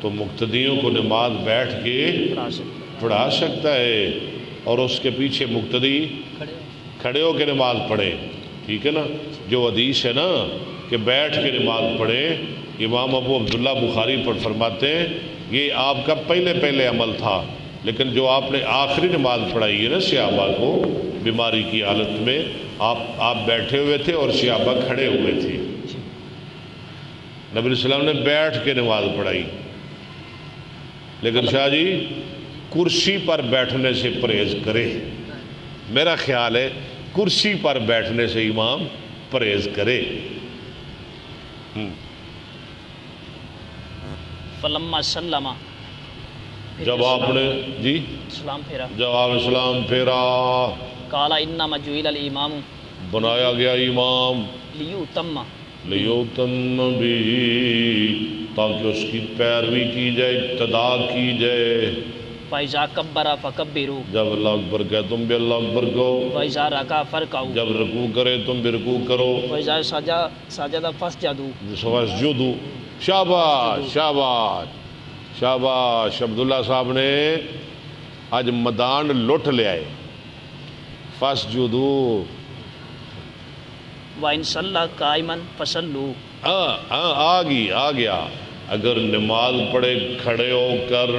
تو مقتدیوں کو نماز بیٹھ کے پڑھا سکتا ہے، اور اس کے پیچھے مقتدی کھڑے ہو کے نماز پڑھے. ٹھیک ہے نا؟ جو حدیث ہے نا کہ بیٹھ کے نماز پڑھے، امام ابو عبداللہ بخاری پر فرماتے ہیں یہ آپ کا پہلے عمل تھا، لیکن جو آپ نے آخری نماز پڑھائی ہے نا صحابہ کو بیماری کی حالت میں، آپ بیٹھے ہوئے تھے اور صحابہ کھڑے ہوئے تھے. نبی علیہ السلام نے بیٹھ کے نماز پڑھائی. لیکن شاہ جی کرسی پر بیٹھنے سے پرہیز کرے. میرا خیال ہے کرسی پر بیٹھنے سے امام پرہیز کرے. فلما سلم، جب آپ نے جی سلام پھیرا، جب آپ نے سلام پھیرا، قال انما جعل الامام، بنایا گیا امام لیؤتم، لیوتم بھی، تاکہ اس کی پیروی کی جائے، اقتدا کی جائے. فاذا کبر فکبروا، جب اللہ اکبر کہے تم بھی اللہ اکبر کہو، فاذا رکع فرکعوا، جب رکوع کرے تم بھی رکوع کرو، فاذا سجد فاسجدوا، فاسجدوا. شاباش شاباش شاباش. عبداللہ صاحب نے آج مدان لٹ لے آئے. فاسجدوا، وَإِن صَلَّى قَائِمًا فَصَلُّوا، آ گیا. اگر نماز پڑھے کھڑے ہو کر،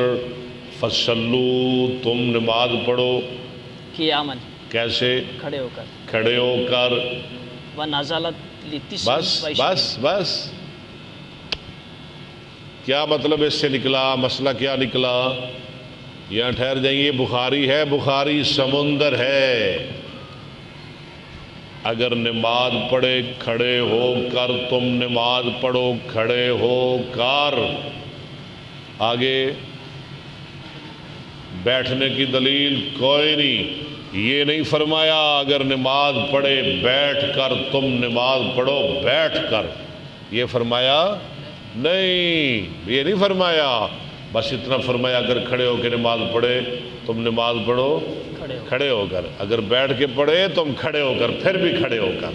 فصلو، تم نماز پڑھو. قیامًا، کیسے؟ کھڑے ہو کر. کھڑے ہو کر. وَنَزَلَتْ لِتِسْعٍ بس وَعِشْرِينَ، بس کیا مطلب اس سے نکلا؟ مسئلہ کیا نکلا؟ یہاں ٹھہر جائیں. یہ بخاری ہے، بخاری سمندر ہے. اگر نماز پڑھے کھڑے ہو کر، تم نماز پڑھو کھڑے ہو کر. آگے بیٹھنے کی دلیل کوئی نہیں. یہ نہیں فرمایا اگر نماز پڑھے بیٹھ کر تم نماز پڑھو بیٹھ کر. یہ فرمایا نہیں، یہ نہیں فرمایا. بس اتنا فرمایا اگر کھڑے ہو کے نماز پڑھے تم نماز پڑھو کھڑے ہو کر. اگر بیٹھ کے پڑھے تم کھڑے ہو کر، پھر بھی کھڑے ہو کر.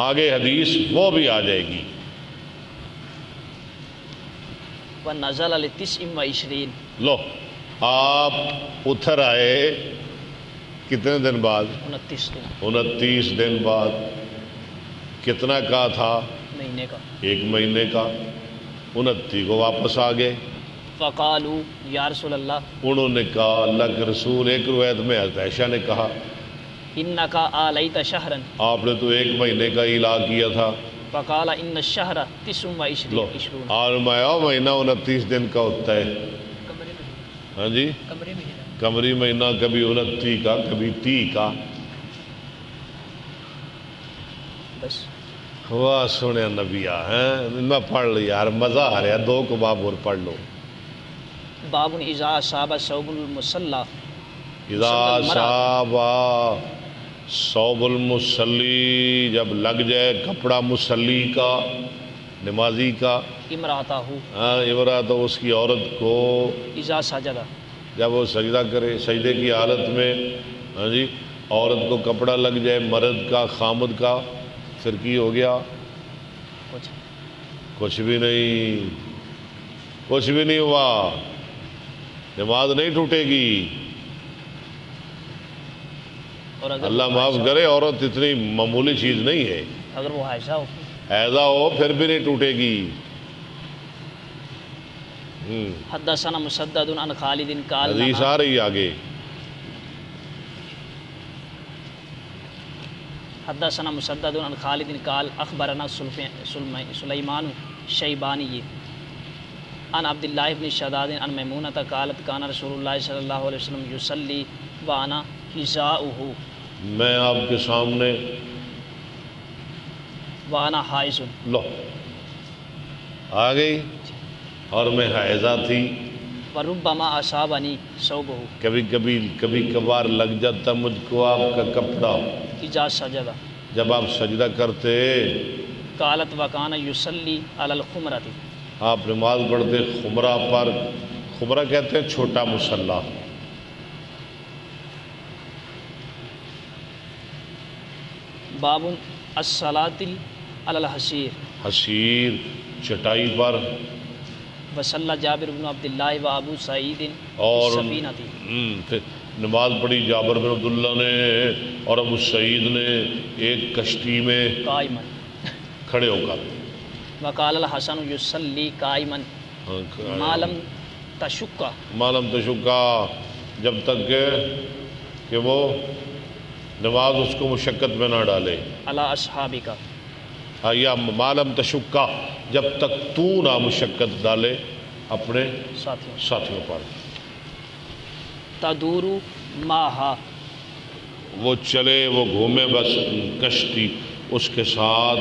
آگے حدیث وہ بھی آ جائے گی. وَنَزَلَ لِتِسْعٍ وَعِشْرِينَ، لو آپ اتر آئے کتنے دن بعد؟ 29 دن. 29 دن بعد. کتنا کا تھا؟ مہینے کا. ایک مہینے کا. 29 کو واپس آ گئے. فقالوا یا رسول اللہ، انہوں نے کہا اللہ کے رسول، ایک روایت میں حضرت عائشہ نے کہا انک آلیت شہرا، آپ نے تو ایک مہینے کا اعلیٰ کیا تھا. فقال ان الشہر 29 لو آرمایا مہینہ 29 دن کا ہوتا ہے. ہاں جی، قمری مہینہ کبھی 29 کا کبھی 30 کا. بس واہ سونے نبیا ہیں. میں پڑھ لی یار، مزہ آ رہا ہے. 2 کو باب اور پڑھ لو. باب اذا اصاب ثوب المصلی، اذا اصاب ثوب المصلی، جب لگ جائے کپڑا مصلی کا، نمازی کا، امراتہ، امرات اس کی عورت کو، اذا سجد، جب وہ سجدہ کرے سجدے کی حالت میں. ہاں جی، عورت کو کپڑا لگ جائے مرد کا خامد کا، پھر کی ہو گیا؟ کچھ بھی نہیں، کچھ بھی نہیں ہوا. نماز نہیں ٹوٹے گی. اور اگر اللہ وہ معاف حائضہ- کرے، عورت اتنی معمولی چیز نہیں ہے، اگر وہ حائضہ ہو ایسا ہو پھر بھی نہیں ٹوٹے گی۔ حدثنا مسدد عن خالد قال حدیث لنا آ رہی ہے آگے۔ حدثنا مسدد عن خالد قال اخبرنا سلیمان شیبانی عن عبد الله بن شداد عن میمونة قالت كان رسول الله صلی اللہ علیہ وسلم يصلي وانا حذاؤه میں آپ کے سامنے وانا حائض لو آ گئی اور میں حائضہ تھی، وربما اصابني ثوبه کبھی کبھار لگ جاتا مجھ کو آپ کا کپڑا اذا سجد جب آپ سجدہ کرتے۔ قالت وكان يصلي على الخمرة آپ نماز پڑھتے خمرہ پر، خمرہ کہتے ہیں چھوٹا مصلی۔ باب الصلاة على الحصير حصیر چٹائی پر، وصلى جابر بن عبد الله وابو سعيد اور السفينة پھر نماز پڑھی جابر بن عبداللہ نے اور ابو سعید نے ایک کشتی میں قائما کھڑے ہو کر۔ وقال الحسن يصلي قائما ما لم تشق معلوم تشکا، جب تک کہ وہ نماز اس کو مشقت میں نہ ڈالے، على اصحابك یا معلوم تشکا جب تک تو نہ مشقت ڈالے اپنے ساتھیوں ساتھیوں پر۔ تدور ماہا وہ چلے وہ گھومے بس کشتی اس کے ساتھ،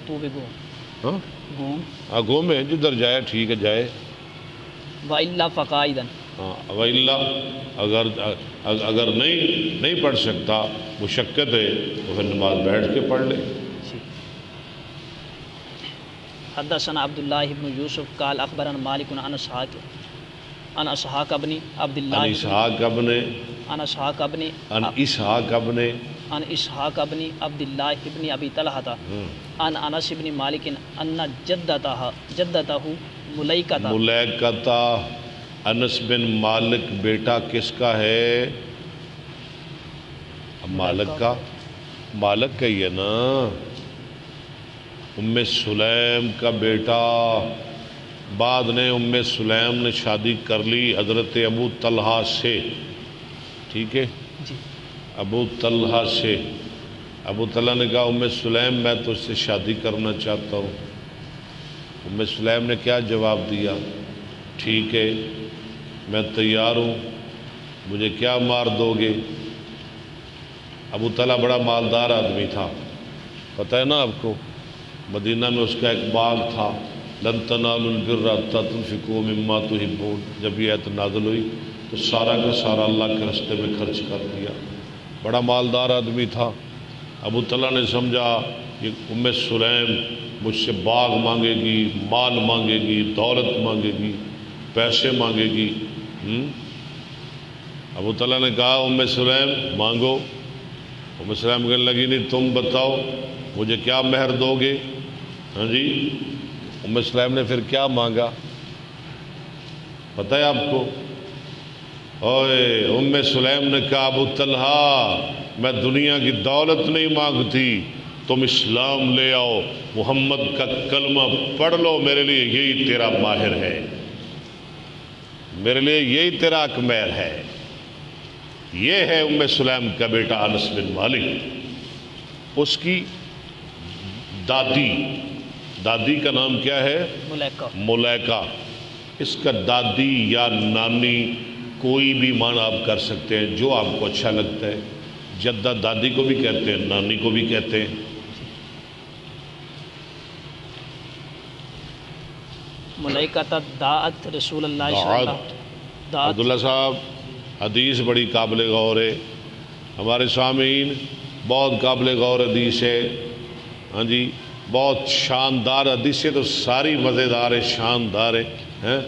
تو بھی گھوم ہاں گھوم گھومے جدھر جائے ٹھیک ہے جائے، وَإِلَّا فَقَائِدًا ہاں وَإِلَّا اگر نہیں پڑھ سکتا مشقت ہے تو پھر نماز بیٹھ کے پڑھ لے۔ حدثنا عبد الله بن يوسف قال اخبرنا مالك عن اسحاق بن عبد عن الله اسحاق ابن عن اسحاق بن عن اسحاق ابن عن اسحاق بن عبد الله بن ابي طلحه عن انس بن مالك ان جدته ملیکتا، انس بن مالک بیٹا کس کا ہے؟ مالک کا، مالک کا ہی ہے نا، ام سلیم کا بیٹا۔ بعد نے ام سلیم نے شادی کر لی حضرت ابو طلحہ سے، ٹھیک ہے، جی ابو طلحہ سے۔ ابو طلحہ نے کہا ام سلیم میں تو اس سے شادی کرنا چاہتا ہوں۔ ام سلیم نے کیا جواب دیا؟ ٹھیک ہے میں تیار ہوں، مجھے کیا مار دو گے؟ ابو طلحہ بڑا مالدار آدمی تھا، پتہ ہے نا آپ کو، مدینہ میں اس کا ایک باغ تھا، لن تنالوا البر حتى تنفقوا مما تحبون، جب یہ آیت نازل ہوئی تو سارا کا سارا اللہ کے راستے میں خرچ کر دیا۔ بڑا مالدار آدمی تھا۔ ابو طلحہ نے سمجھا یہ ام سلیم مجھ سے باغ مانگے گی، مال مانگے گی، دولت مانگے گی، پیسے مانگے گی۔ ابو طلحہ نے کہا ام سلیم مانگو۔ ام سلیم کہنے لگی نہیں تم بتاؤ مجھے کیا مہر دو گے؟ ہاں جی، ام سلیم نے پھر کیا مانگا پتہ ہے آپ کو؟ اوئے ام سلیم نے کہا ابو طلحہ میں دنیا کی دولت نہیں مانگتی، تم اسلام لے آؤ، محمد کا کلمہ پڑھ لو، میرے لیے یہی تیرا ماہر ہے، میرے لیے یہی تیرا اکمیر ہے۔ یہ ہے ام سلیم کا بیٹا انس بن مالک۔ اس کی دادی کا نام کیا ہے؟ ملیکہ۔ اس کا دادی یا نانی کوئی بھی معنی آپ کر سکتے ہیں جو آپ کو اچھا لگتا ہے۔ جدہ دادی کو بھی کہتے ہیں، نانی کو بھی کہتے ہیں۔ ملیکہ دعت رسول اللہ صلی اللہ علیہ وسلم۔ عبداللہ صاحب حدیث بڑی قابل غور ہے، ہمارے سامعین بہت قابل غور حدیث ہے، ہاں جی بہت شاندار حدیث ہے، تو ساری مزیدار ہے، شاندار ہے۔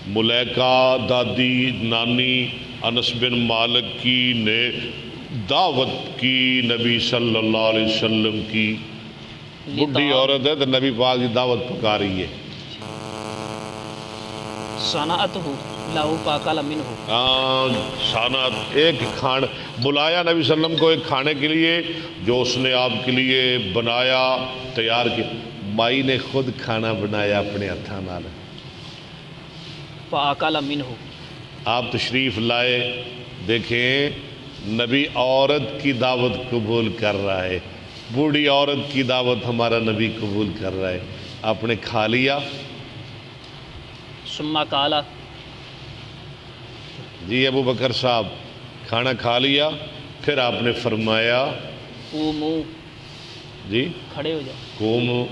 ملیکہ دادی نانی انس بن مالک کی نے دعوت کی نبی صلی اللہ علیہ وسلم کی، بڈھی عورت ہے تو نبی پاک کی دعوت پکا رہی ہے۔ صنعتہ لہو فاکل منہ، سانات ایک کھانا بلایا نبی صلی اللہ علیہ وسلم کو ایک کھانے کے لیے جو اس نے آپ کے لیے بنایا تیار کیا، مائی نے خود کھانا بنایا اپنے ہاتھوں نال، فاکل منہ، آپ تشریف لائے، دیکھیں نبی عورت کی دعوت قبول کر رہا ہے، بوڑھی عورت کی دعوت ہمارا نبی قبول کر رہا ہے، آپ نے کھا لیا؟ ثم قال، جی ابو بکر صاحب کھانا کھا لیا، پھر آپ نے فرمایا قوموا، جی کھڑے ہو جاؤ، قوم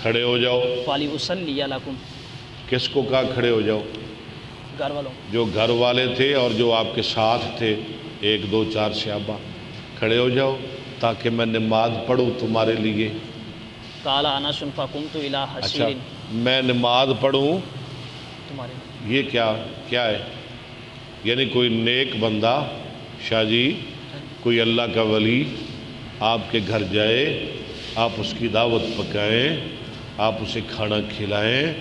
کھڑے ہو جاؤ، فلیصلی لکم، کس کو کہا کھڑے ہو جاؤ؟ گھر والوں، جو گھر والے تھے اور جو آپ کے ساتھ تھے، 1 2 4 صحابہ، کھڑے ہو جاؤ تاکہ میں نماز پڑھوں تمہارے لیے۔ قال انس فقمت الی اچھا حسیر، میں نماز پڑھوں، تمہارے یہ کیا ہے؟ یعنی کوئی نیک بندہ شاہ جی، کوئی اللہ کا ولی آپ کے گھر جائے، آپ اس کی دعوت پکائیں، آپ اسے کھانا کھلائیں،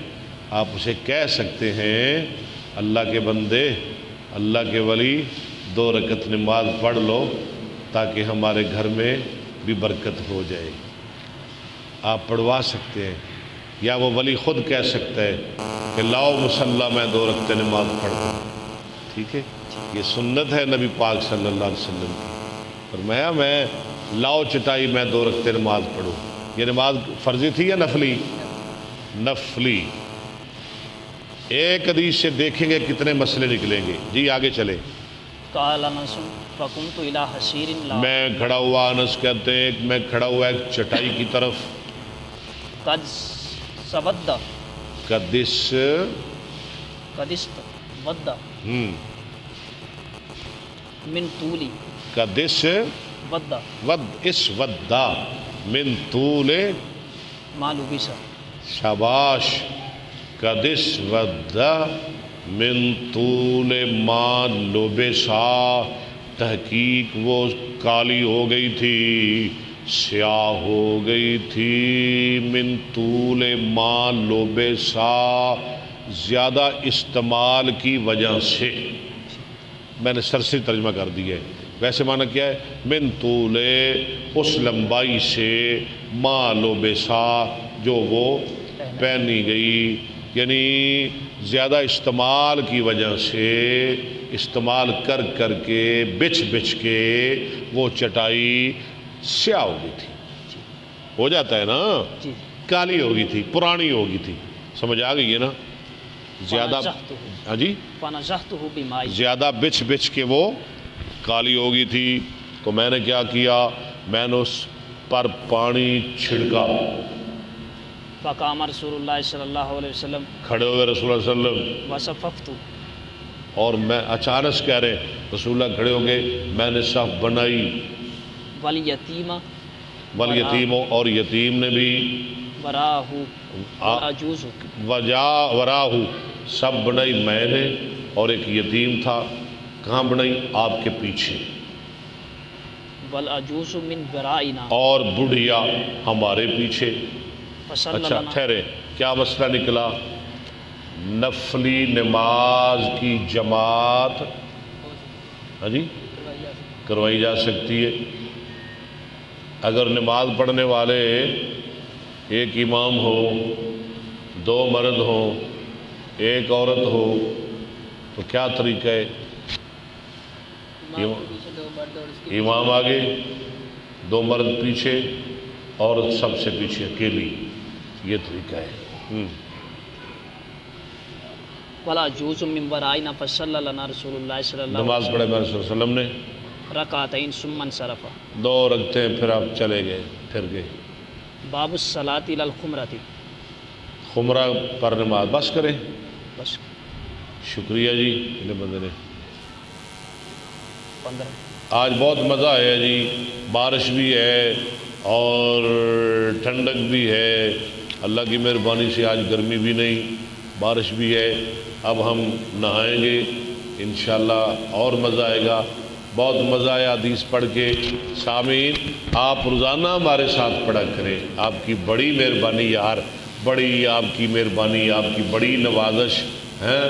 آپ اسے کہہ سکتے ہیں اللہ کے بندے، اللہ کے ولی 2 رکعت نماز پڑھ لو تاکہ ہمارے گھر میں بھی برکت ہو جائے، آپ پڑھوا سکتے ہیں، یا وہ ولی خود کہہ سکتا ہے کہ لاؤ مصلی میں 2 رکعت نماز پڑھ دو، ٹھیک ہے؟ یہ سنت ہے نبی پاک صلی اللہ علیہ وسلم کی، فرمایا میں لاؤ چٹائی میں 2 رکعت نماز پڑھوں۔ یہ نماز فرضی تھی یا نفلی؟ نفلی۔ ایک حدیث سے دیکھیں گے کتنے مسئلے نکلیں گے۔ جی آگے چلے۔ قال انس فقمت الی حسیر لا، میں کھڑا ہوا، انس کہتے ہیں میں کھڑا ہوا ایک چٹائی کی طرف، قد سود، قدس قدست ود من طولی، قدس ود ود اس ودا من طول، ما لبس، شاباش، قدس ودا من طول ما لبسا، تحقیق وہ کالی ہو گئی تھی، سیاہ ہو گئی تھی، من طول ما لبسا، زیادہ استعمال کی وجہ سے، میں نے سرسری ترجمہ کر دیا ہے، ویسے معنی کیا ہے؟ من طول، اس لمبائی سے، ما لبسا، جو وہ پہنی گئی، یعنی زیادہ استعمال کی وجہ سے، استعمال کر کر کے، بچھ بچھ کے وہ چٹائی سیاہ ہو گئی تھی، ہو جاتا ہے نا، جی، کالی ہو گئی تھی، پرانی ہو گئی تھی، سمجھ آ گئی ہے نا؟ زیادہ، ہاں جی، فنزحتہ بماء، زیادہ بچھ بچھ کے وہ کالی ہو گئی تھی، تو میں نے کیا کیا؟ میں نے اس پر پانی چھڑکا، فقام رسول اللہ صلی اللہ علیہ وسلم، کھڑے ہوئے رسول اللہ صلی اللہ علیہ وسلم، وصففت، اور میں اچانک کہہ رہے رسول اللہ کھڑے ہو گئے، میں نے صف بنائی، والیتیم والیتیموں، اور یتیم نے بھی، وراہ والعجوز، وراہو، سب بنائی میں نے، اور ایک یتیم تھا، کہاں بنائی؟ آپ کے پیچھے، والعجوز من ورائنا، اور بڑھیا ہمارے پیچھے۔ فصلی اچھا لنا، ٹھہرے، کیا مسئلہ نکلا؟ نفلی نماز کی جماعت، ہاں جی، کروائی جا سکتی ہے، اگر نماز پڑھنے والے ایک امام ہو، 2 مرد ہو، 1 عورت ہو، تو کیا طریقہ ہے؟ امام آگے، 2 مرد پیچھے، عورت سب سے پیچھے اکیلی، یہ طریقہ ہے۔ والعجوز من ورائنا فصلی لنا رسول اللہ صلی اللہ نماز علیہ پڑھے میں رسول اللہ علیہ وسلم نے وسلم رکعتین ثم انصرف۔ 2 رکھتے ہیں، پھر آپ چلے گئے، پھر گئے۔ باب الصلاۃ الی الخمرۃ، خمرہ پر نماز، بس کریں، بس شکریہ جی، انہیں بندے نے 15۔ آج بہت مزہ آیا جی، بارش بھی ہے اور ٹھنڈک بھی ہے، اللہ کی مہربانی سے آج گرمی بھی نہیں، بارش بھی ہے، اب ہم نہائیں گے انشاءاللہ، اور مزہ آئے گا، بہت مزہ آیا حدیث پڑھ کے۔ سامعین آپ روزانہ ہمارے ساتھ پڑھا کریں، آپ کی بڑی مہربانی یار، بڑی آپ کی مہربانی، آپ کی بڑی نوازش ہے،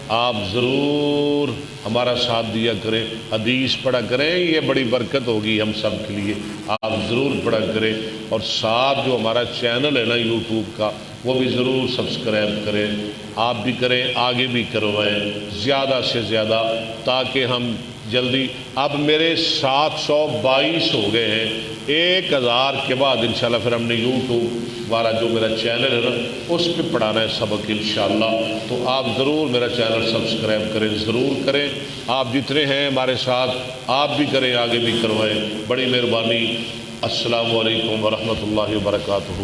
آپ ضرور ہمارا ساتھ دیا کریں، حدیث پڑھا کریں، یہ بڑی برکت ہوگی ہم سب کے لیے، آپ ضرور پڑھا کریں۔ اور ساتھ جو ہمارا چینل ہے نا یوٹیوب کا، وہ بھی ضرور سبسکرائب کریں، آپ بھی کریں، آگے بھی کروائیں زیادہ سے زیادہ، تاکہ ہم جلدی، اب میرے 722 ہو گئے ہیں، 1000 کے بعد انشاءاللہ پھر ہم نے یوٹیوب والا جو میرا چینل ہے نا اس پہ پڑھانا ہے سبق انشاءاللہ۔ تو آپ ضرور میرا چینل سبسکرائب کریں، ضرور کریں، آپ جتنے ہیں ہمارے ساتھ آپ بھی کریں، آگے بھی کروائیں، بڑی مہربانی۔ السلام علیکم ورحمۃ اللہ وبرکاتہ۔